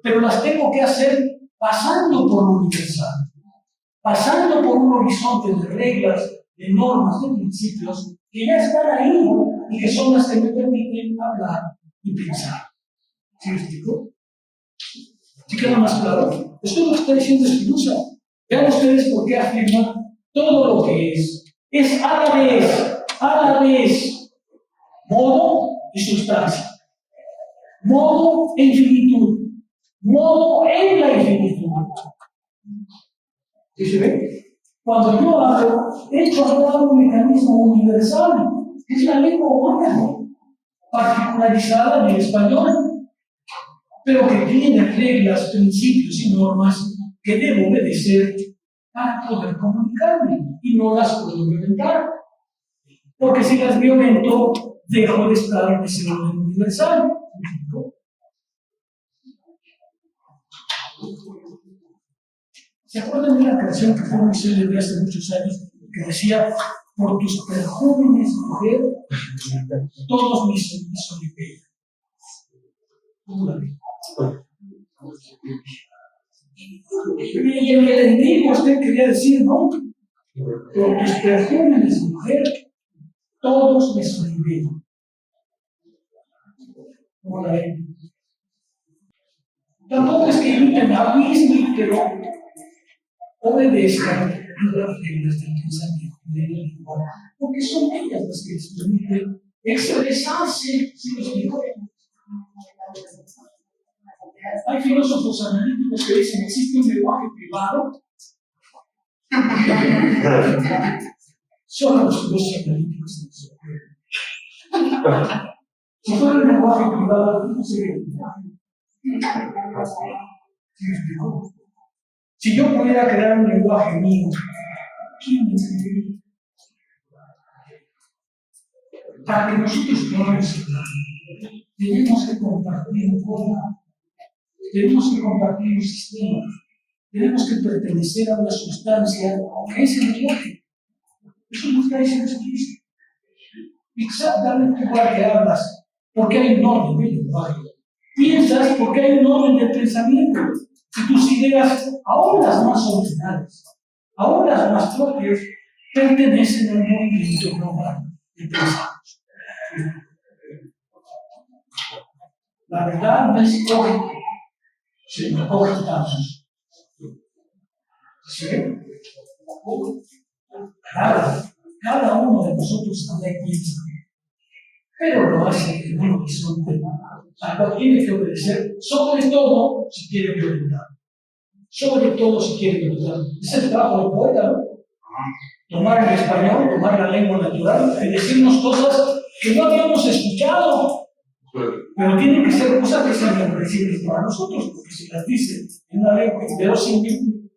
pero las tengo que hacer pasando por lo universal, pasando por un horizonte de reglas, de normas, de principios que ya están ahí y que son las que me permiten hablar y pensar. ¿Sí me explico? ¿Sí queda más claro? Esto es lo que está diciendo Spinoza. Vean ustedes por qué afirma todo lo que es a la vez, modo y sustancia, modo e infinitud, modo en la infinitud. ¿Sí se ve? Cuando yo hablo, echo a andar un mecanismo universal, que es la lengua humana, particularizada en el español, pero que tiene reglas, principios y normas que debo obedecer para poder comunicarme y no las puedo violentar. Porque si las violento, dejo de estar en ese orden universal. ¿Se acuerdan de una canción que fue muy célebre hace muchos años que decía: por tus perjúmenes, mujer, todos mis son de pena? Y en el enemigo usted quería decir, ¿no? Por tus perjúmenes, mujer, todos me son de pena. ¿Cómo la ven? Tampoco es que imiten a mí, pero obedezcan las reglas del pensamiento de la lengua, porque son ellas las que les permiten expresarse, ¿sí me explico? Hay filósofos analíticos que dicen existe un lenguaje privado. Solo los filósofos analíticos se nos ocurren. Si fuera un lenguaje privado, ¿cómo sería el lenguaje? ¿Sí me explico? Si yo pudiera crear un lenguaje mío, ¿quién me entendería? Para que nosotros podamos hablar, tenemos que compartir un código, tenemos que compartir un sistema, tenemos que pertenecer a una sustancia que es el lenguaje. Eso no está diciendo Cristo. Exactamente igual que hablas, porque hay un orden del lenguaje. Piensas porque hay un orden del pensamiento. Y tus ideas, aún las más originales, aún las más propias, pertenecen al movimiento global de pensamiento. La verdad no es lógica, sino cogitamos. ¿Sí? Cada uno de nosotros también piensa, pero lo hace en un horizonte al cual tiene que obedecer, sobre todo si quiere violentar. Sobre todo si quiere violentar. Es el trabajo del poeta, ¿no? Tomar el español, tomar la lengua natural y decirnos cosas que no habíamos escuchado. Pero tienen que ser cosas que sean comprensibles para nosotros, porque si las dice en una lengua inverosímil,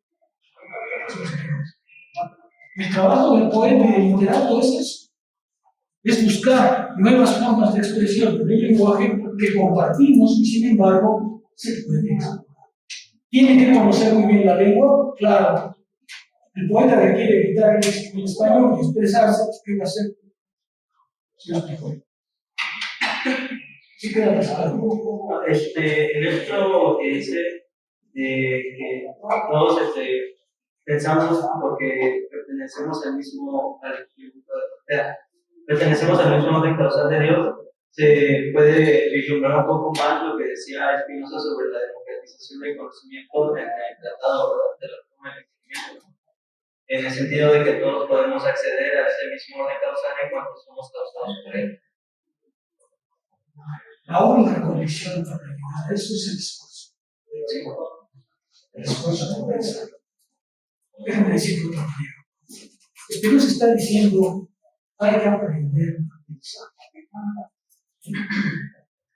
el trabajo del poeta y del literato es eso, es buscar nuevas formas de expresión del lenguaje que compartimos y sin embargo se puede expresar. ¿Tiene que conocer muy bien la lengua? Claro. El poeta que quiere evitar el español y expresarse, ¿qué va a hacer? ¿Sí lo explico? ¿Sí queda pasado? El hecho que dice que todos pensamos porque pertenecemos al mismo orden causal de Dios, se puede vislumbrar un poco más lo que decía Spinoza sobre la democratización del conocimiento en el tratado de la forma del conocimiento, en el sentido de que todos podemos acceder a ese mismo orden causal en cuanto somos causados por él. La única condición para llegar a eso es el esfuerzo. El esfuerzo de pensar. Déjame decirlo otra manera. Spinoza está diciendo, hay que aprender a pensar.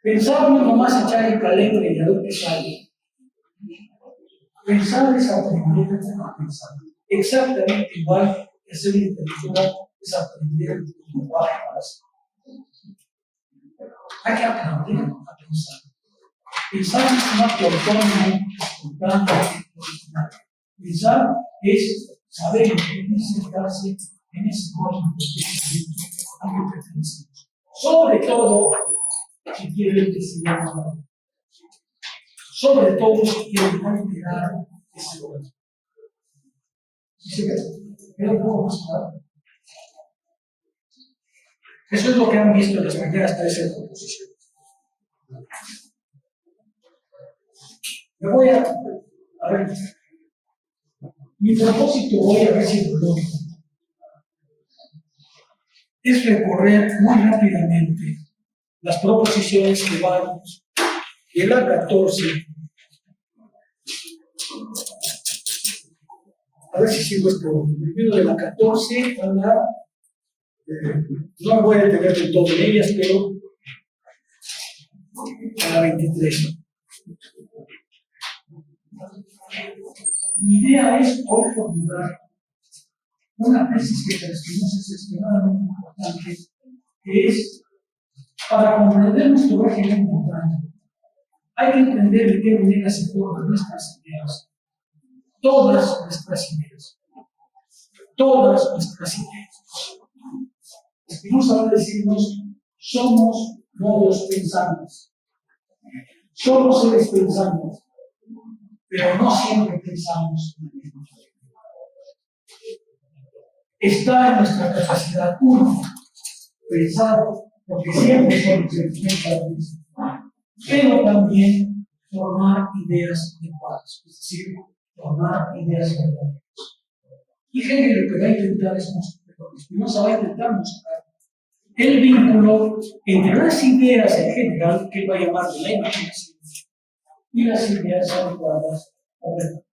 Pensar no es nomás echar el calembre y a ver qué sale. Pensar es aprender a pensar. Exactamente igual que hacer literatura es aprender el lenguaje para hacer. Hay que aprender a pensar. Pensar es un acto autónomo, espontáneo, original. Pensar es saber insertarse en ese orden de pensamiento al que pertenecemos. Sobre todo, si quieren decir algo. Sobre todo, si quieren alterar ese orden. ¿Sí se ve? ¿Queda un poco más claro? Eso es lo que han visto en las primeras 13 proposiciones. Me voy a ver, mi propósito hoy, a ver si es lógico, es recorrer muy rápidamente las proposiciones que van de la 14, a ver si sigo esto, primero de la 14 a la, no me voy a detener del todo en ellas, pero a la 23. Mi idea es hoy formular una tesis que para Spinoza es extremadamente importante, que es, para comprender nuestro régimen mental, hay que entender de qué manera se forman nuestras ideas. Todas nuestras ideas. Todas nuestras ideas. Spinoza va a decirnos, somos modos pensantes. Somos seres pensantes, pero no siempre pensamos de la misma manera. Está en nuestra capacidad, uno, pensar, porque siempre somos seres pensantes, pero también formar ideas adecuadas, es decir, formar ideas verdaderas. Y Hegel lo que va a intentar es mostrar, Spinoza va a intentar mostrar el vínculo entre las ideas en general, que él va a llamar de la imaginación, y las ideas adecuadas o verdaderas.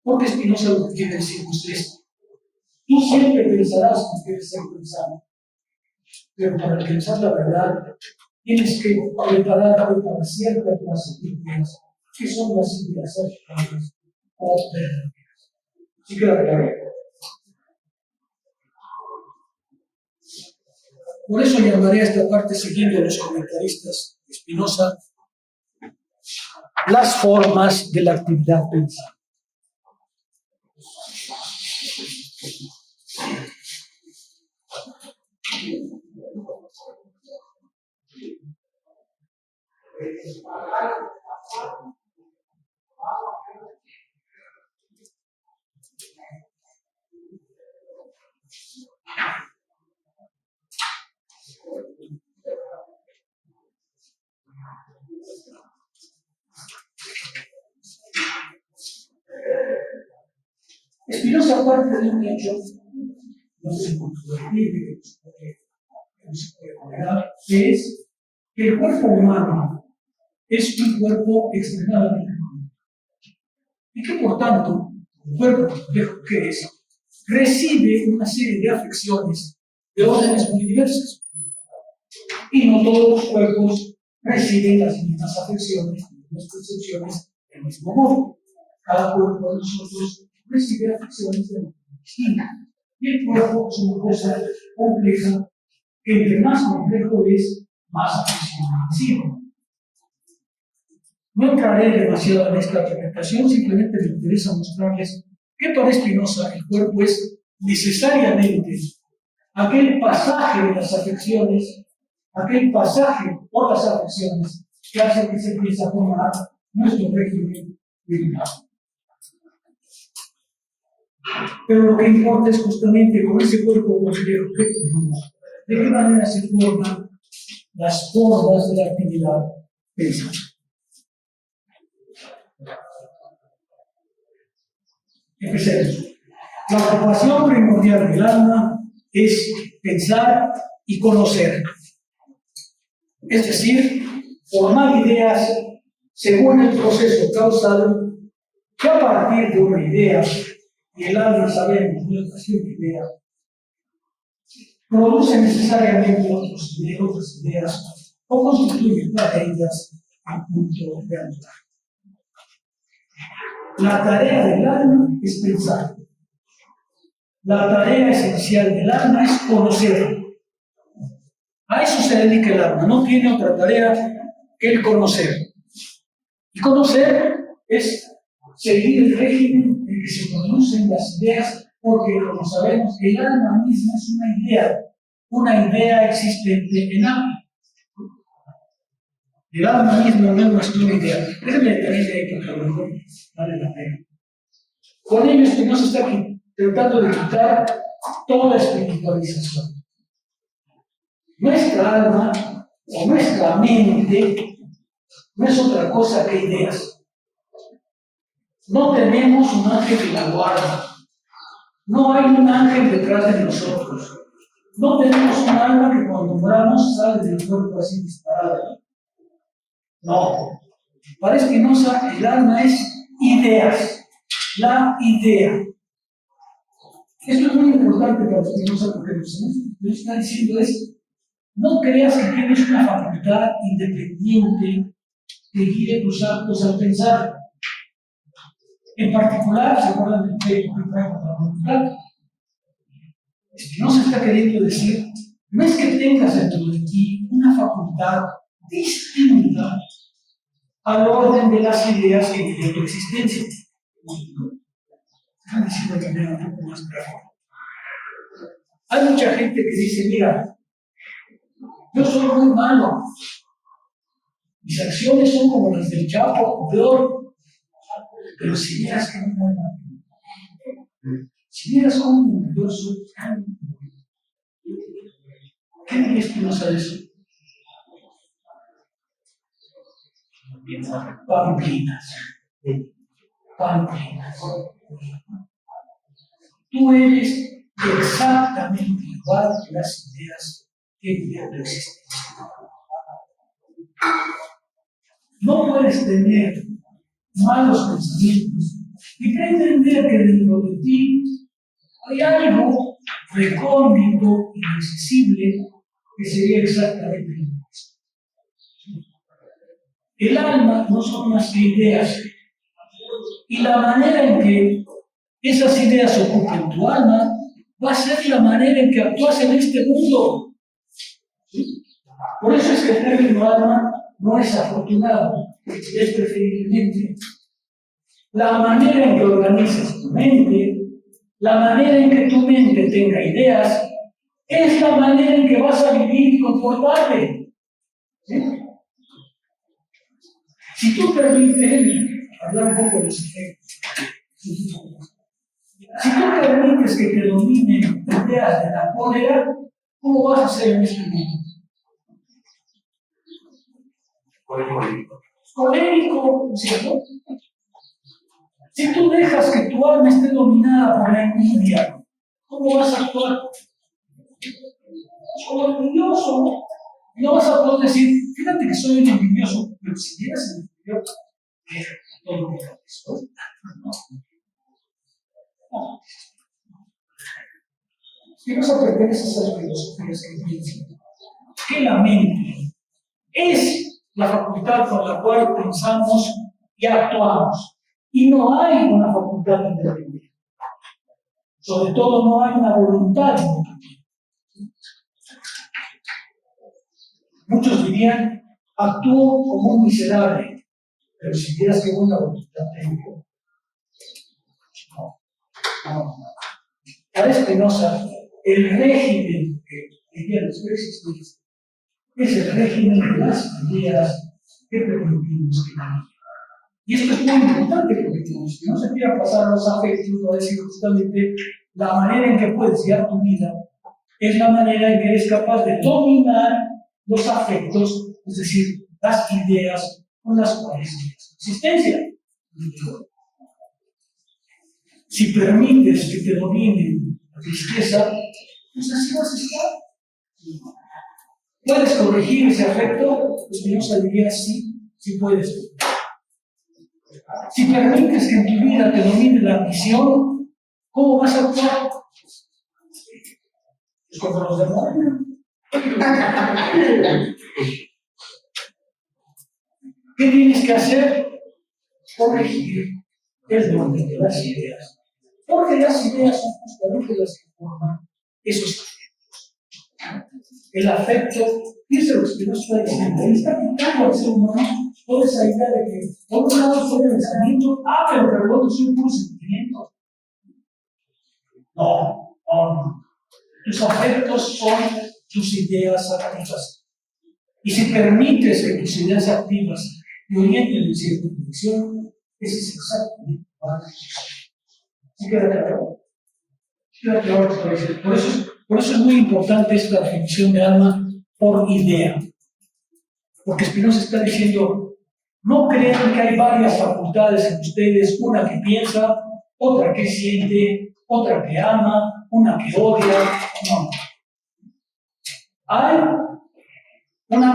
Porque Spinoza lo que quiere decir es esto: tú siempre pensarás que quieres ser pensado, pero para alcanzar la verdad tienes que prepararte para cierta clase de ideas, que son las ideas adecuadas o verdaderas. ¿Sí queda claro? Por eso llamaré a esta parte, siguiendo a los comentaristas de Spinoza, las formas de la actividad pensada. Spinoza parte de un hecho, no sé cómo se puede negar, que es que el cuerpo humano es un cuerpo extremadamente complejo. Y que por tanto, el cuerpo complejo que es, recibe una serie de afecciones de órdenes muy diversas. Y no todos los cuerpos reciben las mismas afecciones, las mismas percepciones del mismo modo. Cada cuerpo de nosotros recibe afecciones de manera distinta. Y el cuerpo es una cosa compleja, que entre más complejo es, más afecciones recibe. No entraré demasiado en esta presentación, simplemente me interesa mostrarles que para Spinoza el cuerpo es necesariamente aquel pasaje de las afecciones, aquel pasaje por las afecciones que hace que se empiece a formar nuestro régimen mental. Pero lo que importa es justamente con ese cuerpo complejo que tenemos, de qué manera se forman las formas de la actividad pensada. Empecemos. La ocupación primordial del alma es pensar y conocer. Es decir, formar ideas según el proceso causal, que a partir de una idea, y el alma sabemos, no es cuestión de idea, produce necesariamente otras ideas o constituye para ellas un punto de anclaje. La tarea del alma es pensar. La tarea esencial del alma es conocer. A eso se dedica el alma, no tiene otra tarea que el conocer. Y conocer es seguir el régimen en que se producen las ideas, porque, como sabemos, el alma misma es una idea existente en alma. El alma misma no es más que una idea. Déjenme detenerme ahí porque a lo mejor vale la pena. Con ello Spinoza está aquí tratando de quitar toda espiritualización. Nuestra alma o nuestra mente no es otra cosa que ideas. No tenemos un ángel que la guarda. No hay un ángel detrás de nosotros. No tenemos un alma que cuando moramos sale del cuerpo así disparada. No. Para Spinoza el alma es ideas. La idea. Esto es muy importante para Spinoza porque lo que nos está diciendo es: no creas que tienes una facultad independiente que guíe tus actos al pensar. En particular, ¿se acuerdan del pleito que trae contra la voluntad? Spinoza está queriendo decir, no es que tengas dentro de ti una facultad distinta al orden de las ideas que guían tu existencia. Están diciendo de manera un poco más clara. Hay mucha gente que dice, mira, yo soy muy malo. Mis acciones son como las del Chapo, peor. Pero si vieras que no me malo. Si vieras cómo yo soy tan bueno. ¿Qué diría Spinoza de eso? Pamplinas. Pamplinas. Tú eres exactamente igual. igual que las ideas que viven la existencia. No puedes tener malos pensamientos y pretender que dentro de ti hay algo recóndito, inaccesible, que sería exactamente lo mismo. El alma no son más que ideas, y la manera en que esas ideas ocupen tu alma va a ser la manera en que actúas en este mundo. ¿Sí? Por eso es que el término alma no es afortunado, es preferiblemente la manera en que organizas tu mente, la manera en que tu mente tenga ideas, es la manera en que vas a vivir y comportarte. ¿Sí? Si tú permites, hablar un poco de los efectos, si tú permites que te dominen ideas de la cólera, ¿cómo vas a hacer en este mundo? Colérico, ¿cierto? Si tú dejas que tu alma esté dominada por la envidia, ¿cómo vas a actuar? Como envidioso. No vas a poder decir, fíjate que soy un envidioso, pero si eres envidioso, todo lo que soy. No. Si no se pertenece a esas filosofías que piensan que la mente es la facultad con la cual pensamos y actuamos, y no hay una facultad independiente. Sobre todo no hay una voluntad independiente. Muchos dirían, actúo como un miserable, pero si vieras qué buena voluntad tengo. No. Para Spinoza, el régimen que dirían los existentes es el régimen de las ideas que permitimos que cambien. Y esto es muy importante porque si no se quiera pasar a los afectos, va a decir justamente la manera en que puedes guiar tu vida es la manera en que eres capaz de dominar los afectos, es decir, las ideas con las cuales tienes existencia. Si permites que te domine la tristeza, pues así vas a estar. ¿Puedes corregir ese afecto? Pues Spinoza diría sí, sí puedes. Si permites que en tu vida te domine la ambición, ¿cómo vas a actuar? Pues como los demonios. ¿Qué tienes que hacer? Corregir el dominio de las ideas. Porque las ideas son justamente las que forman esos afectos. El afecto, fíjense lo que Spinoza está diciendo, él está quitando al ser humano toda esa idea de que, por un lado, soy pensamiento, pero luego soy puro sentimiento. No. Tus afectos son tus ideas activas. Y si permites que tus ideas activas te orienten en cierta dirección, ese es exactamente igual. ¿Sí queda claro? Queda claro lo que estoy diciendo. Por eso es muy importante esta definición de alma por idea. Porque Spinoza está diciendo, no crean que hay varias facultades en ustedes, una que piensa, otra que siente, otra que ama, una que odia. No. Hay una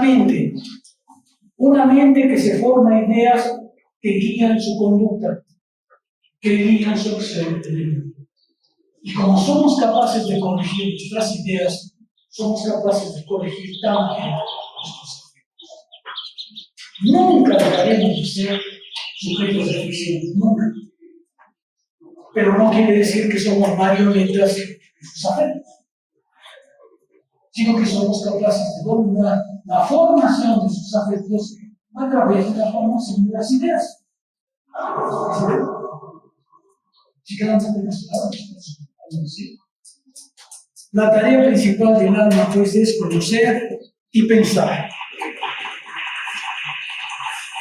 mente que se forma ideas que guían su conducta, que guían su acción. Y como somos capaces de corregir nuestras ideas, somos capaces de corregir también nuestros afectos. Nunca dejaremos de ser sujetos de ficción, nunca. Pero no quiere decir que somos marionetas de sus afectos, sino que somos capaces de dominar la formación de sus afectos a través de la formación de las ideas. ¿Sí quedan más claros? La tarea principal del alma, pues, es conocer y pensar.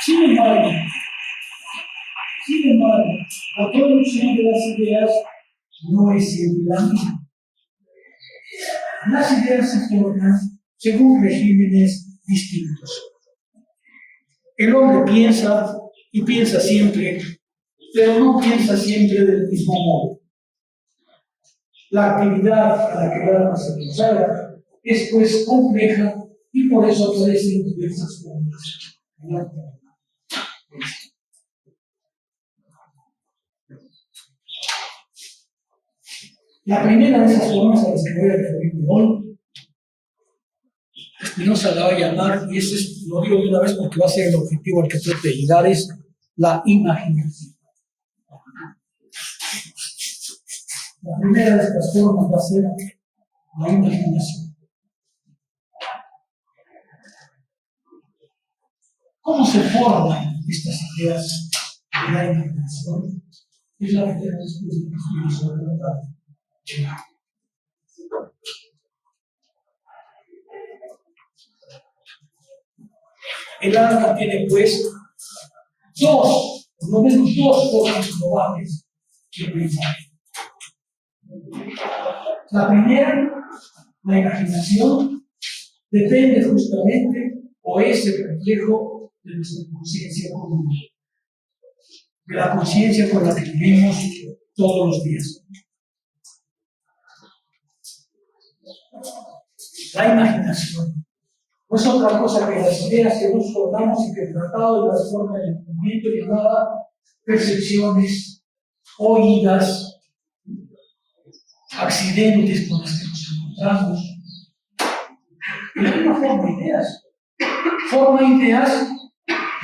Sin embargo, la producción de las ideas no es siempre la misma. Las ideas se forman según regímenes distintos. El hombre piensa y piensa siempre, pero no piensa siempre del mismo modo. La actividad a la que el alma se consagra es pues compleja y por eso aparecen diversas formas. La primera de esas formas a las que voy a referirme hoy, Spinoza la va a llamar, y eso es, lo digo de una vez porque va a ser el objetivo al que trate de llegar, es la imaginación. La primera de estas formas va a ser la imaginación. ¿Cómo se forman estas ideas de la imaginación? Es la primera discusión que se va a tratar. El alma tiene pues dos, por lo menos dos formas probables de pensar. La primera, la imaginación, depende justamente o es el reflejo de nuestra conciencia común, de la conciencia con la que vivimos todos los días. La imaginación no es otra cosa que las ideas que nos formamos y que el tratado de la forma del entendimiento llamaba percepciones, oídas, accidentes con los que nos encontramos. Y la misma forma ideas. Forma ideas,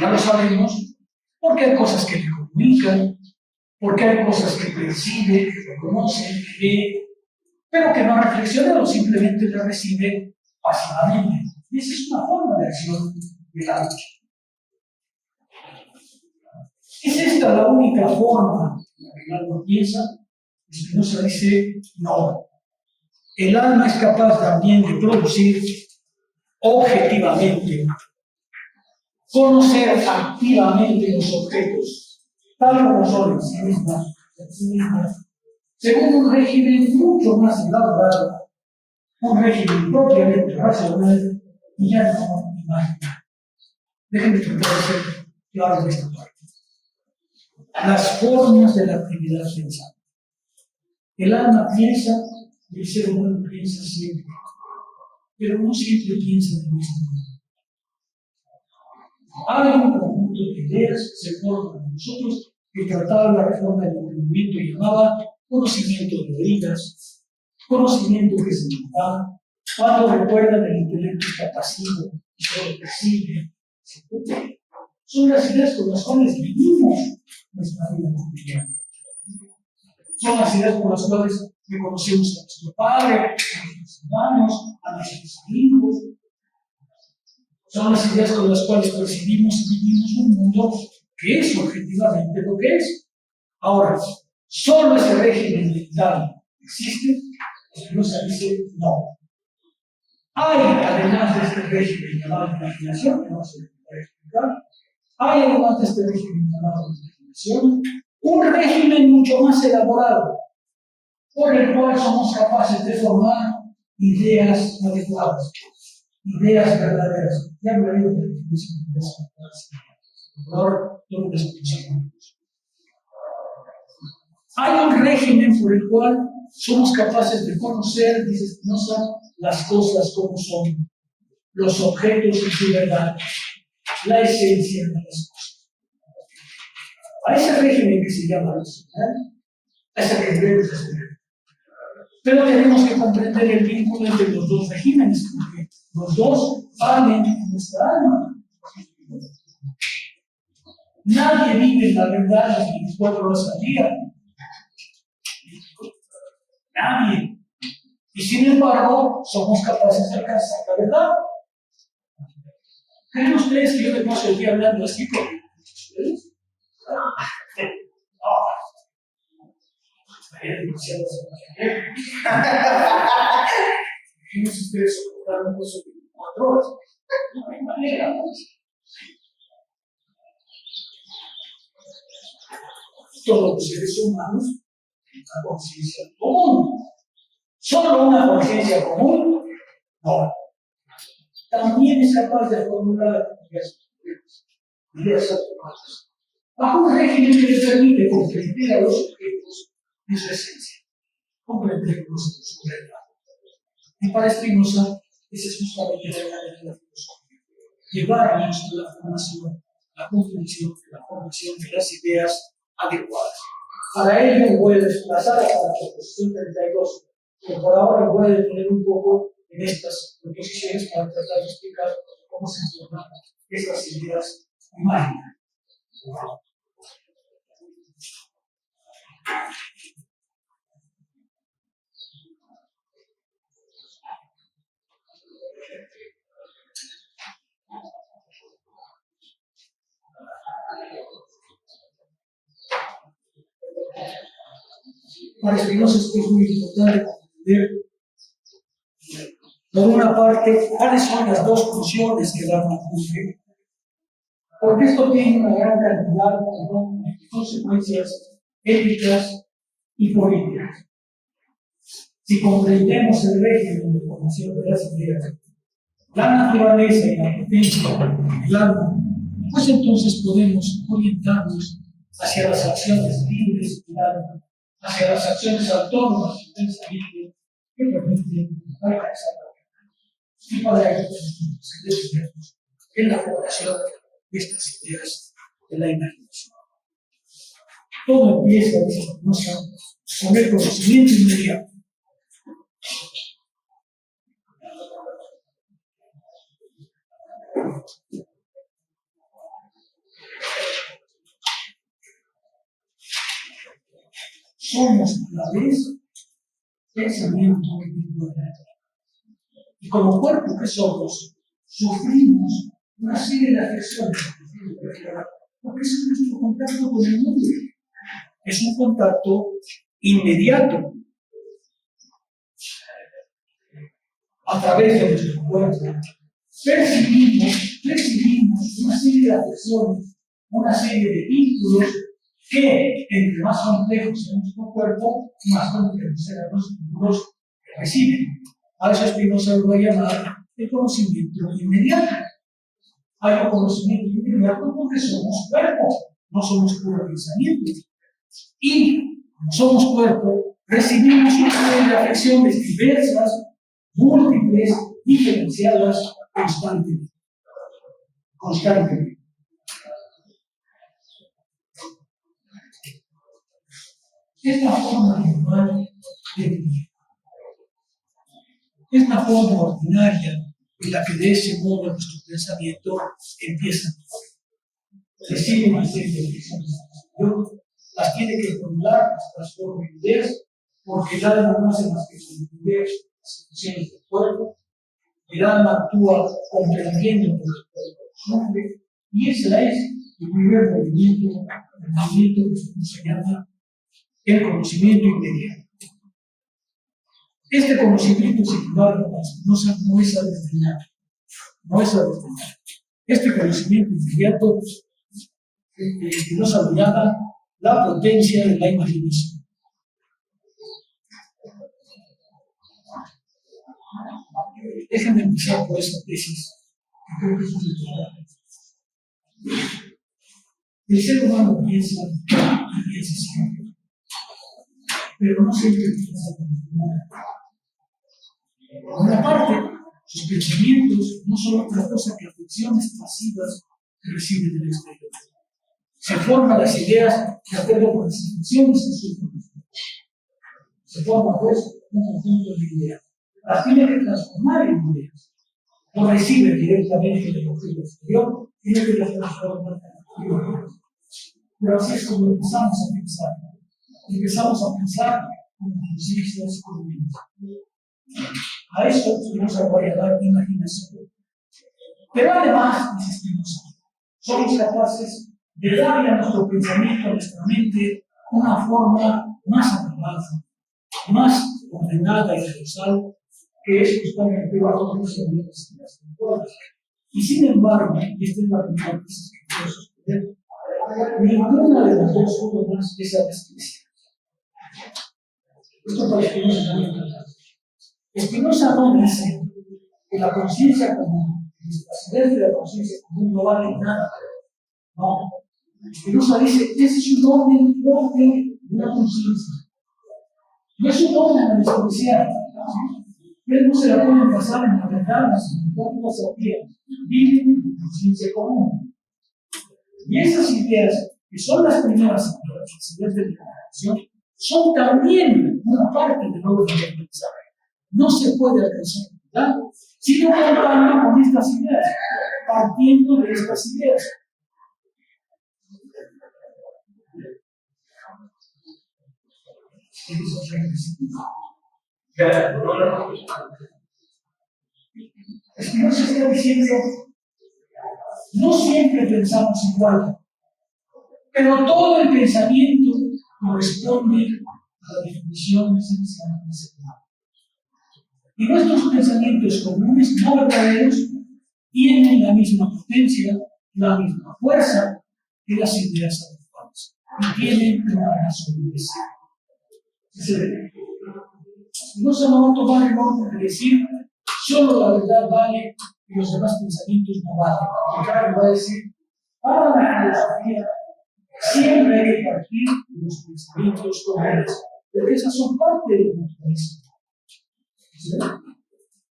ya lo sabemos, porque hay cosas que le comunican, porque hay cosas que percibe, que reconoce, que ve, pero que no reflexiona o simplemente le recibe pasivamente. Y esa es una forma de acción del alma. ¿Es esta la única forma en la que el alma piensa? Spinoza dice, no. El alma es capaz también de producir objetivamente, conocer activamente los objetos, tal como son en sí mismas, según un régimen mucho más elaborado, un régimen propiamente racional y ya no imaginar. Déjenme tratar de ser claro de esta parte. Las formas de la actividad pensante. El alma piensa y el ser humano piensa siempre, pero no siempre piensa de mismo modo. Hay un conjunto de ideas que se forman en nosotros que trataba la reforma del entendimiento y llamaba conocimiento de oídas, conocimiento que se nos da, cuando recuerdan el intelecto está pasivo y solo percibe. Son las ideas con las cuales vivimos nuestra vida cotidiana. Son las ideas por las cuales reconocemos a nuestro padre, a nuestros hermanos, a nuestros amigos. Son las ideas con las cuales percibimos y vivimos un mundo que es objetivamente lo que es. Ahora, ¿solo ese régimen mental existe? Spinoza dice no. Hay, además de este régimen llamado imaginación, que no se puede explicar, hay además de este régimen llamado imaginación, un régimen mucho más elaborado, por el cual somos capaces de formar ideas adecuadas, ideas verdaderas. Ya hablaré de la definición de ideas verdaderas. Por ahora, no les escuchamos. Hay un régimen por el cual somos capaces de conocer, dice Spinoza, las cosas como son, los objetos en su verdad, la esencia de las cosas. A ese régimen que se llama racional, a ese que debemos hacer. Pero tenemos que comprender el vínculo entre los dos regímenes, porque los dos valen en nuestra alma. Nadie vive la verdad las 24 horas al día. Nadie. Y sin embargo, somos capaces de alcanzar la verdad. ¿Creen ustedes que yo me paso el día hablando así con ustedes? No. Hay demasiadas imagínense ustedes soportar un curso de 24 horas. No hay manera. Todos los seres humanos tienen una conciencia común. ¿Solo una conciencia común? No. También es capaz de formular ideas adecuadas, bajo un régimen que le permite comprender a los objetos en su esencia. comprendernos su verdad. Y para Spinoza, esa es justamente la idea de la filosofía. Llevarnos a la formación, la comprensión, la formación de las ideas adecuadas. Para ello voy a desplazar hasta la proposición 32, que por ahora voy a detener un poco en estas proposiciones para tratar de explicar cómo se forman estas ideas imaginarias. Para Spinoza esto es muy importante comprender, por una parte, cuáles son las dos funciones que dan la cumbre, porque esto tiene una gran cantidad de consecuencias éticas y políticas. Si comprendemos el régimen de formación de las ideas, la naturaleza y la potencia del alma, pues entonces podemos orientarnos hacia las acciones libres del alma, hacia las acciones autónomas del pensamiento que permiten alcanzar la verdad. Y para ello tenemos que detenernos en la formación de estas ideas de la imaginación. Todo empieza, dice Spinoza, con el conocimiento inmediato. Somos a la vez pensamiento individual. Y como cuerpo que somos, sufrimos una serie de afecciones, porque es nuestro contacto con el mundo. Es un contacto inmediato a través de nuestro cuerpo. Percibimos una serie de afecciones, una serie de vínculos que, entre más complejos sea nuestro cuerpo, más complejos serán los vínculos que reciben. A eso Spinoza lo va a llamar el conocimiento inmediato. Hay un conocimiento inmediato porque somos cuerpo, no somos puro pensamiento. Y, como somos cuerpo, recibimos una serie de afecciones diversas, múltiples, diferenciadas constantemente. Es la forma normal de vivir. Es la forma ordinaria en la que de ese modo nuestro pensamiento empieza a mover. Recibe una serie de afecciones. Las tiene que formular, las transforma en ideas, porque el alma no hace más que comprender las funciones del cuerpo. El alma actúa comprendiendo que el cuerpo sufre, y ese es el primer movimiento que se llama el conocimiento inmediato. Este conocimiento, sin embargo, no es al destinar. Este conocimiento inmediato nos llama la potencia de la imaginación. Déjenme empezar por esta tesis, que creo que es muy importante. El ser humano piensa siempre, pero no siempre piensa con nada. Por una parte, sus pensamientos no son otra cosa que afecciones pasivas que reciben del exterior. Se forman las ideas de acuerdo con las intenciones que surgen. Se forma, pues, un conjunto de ideas. Las tiene que transformar en ideas. No recibe directamente del objeto exterior, tiene que las transformar en ideas. Pero así es como empezamos a pensar. Empezamos a pensar con conciencias comunes. A eso nos va a dar imaginación. Pero además, dice Spinoza, somos capaces de darle a nuestro pensamiento, a nuestra mente, una forma más acabada, más ordenada y universal, que es justamente la conclusión de las ideas controladas. Y sin embargo, y esta es la primera tesis que quiero sostener, ninguna de las dos formas es abastecida. Esto para Spinoza es muy importante. Spinoza no dice que la conciencia común, que las ideas de la conciencia común no valen nada. No. Spinoza dice que ese es un orden propio de la conciencia. No es un orden a despreciar. Ustedes no se la pueden pasar en la ventana, en las ideas. Viven en conciencia común. Y esas ideas, que son las primeras ideas, las ideas de liberación, son también una parte del orden del mensaje. No se puede alcanzar, ¿verdad? Sino contando con estas ideas, partiendo de estas ideas. Spinoza está diciendo, no siempre pensamos igual, pero todo el pensamiento corresponde a la definición esencial de la seguridad. Y nuestros pensamientos comunes, no verdaderos, tienen la misma potencia, la misma fuerza que las ideas adecuadas, y tienen una razón de ser. Spinoza no va a tomar el orden de decir solo la verdad vale y los demás pensamientos no valen. Claro, va a decir, para la filosofía siempre hay que partir de los pensamientos comunes, porque esas son parte de la naturaleza. ¿Sí?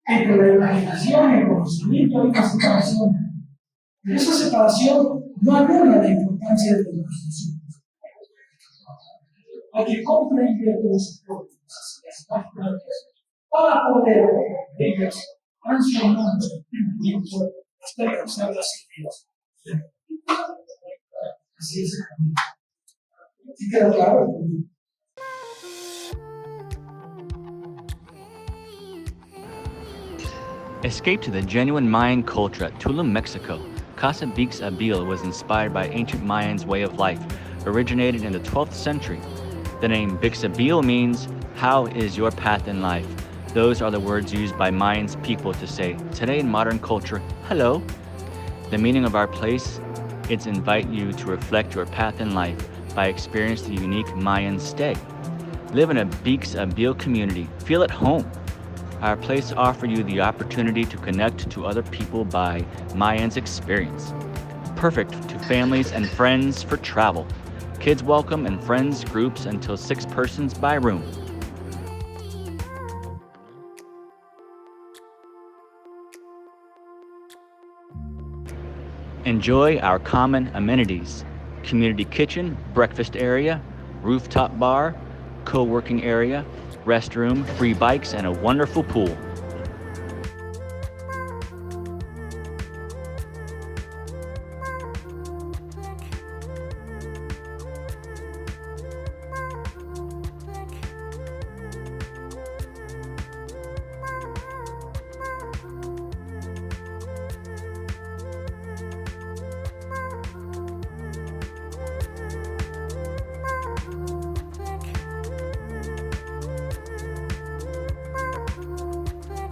Entre la imaginación y el conocimiento hay una separación. Pero esa separación no anula la importancia de la imaginación. Hay que comprender los necesidades para poder ellas transformar los entendimientos hasta alcanzar las ideas. Así es. ¿Sí queda claro? Escape to the genuine Mayan culture at Tulum, Mexico. Casa Bix Abil was inspired by ancient Mayans' way of life, originated in the 12th century. The name Bixabil means, how is your path in life? Those are the words used by Mayans people to say, today in modern culture, hello. The meaning of our place, it's invite you to reflect your path in life by experiencing the unique Mayan stay. Live in a Bix Abil community, feel at home. Our place offers you the opportunity to connect to other people by Mayans experience. Perfect to families and friends for travel. Kids welcome and friends groups until 6 persons by room. Enjoy our common amenities: community kitchen, breakfast area, rooftop bar, co-working area, restroom, free bikes, and a wonderful pool.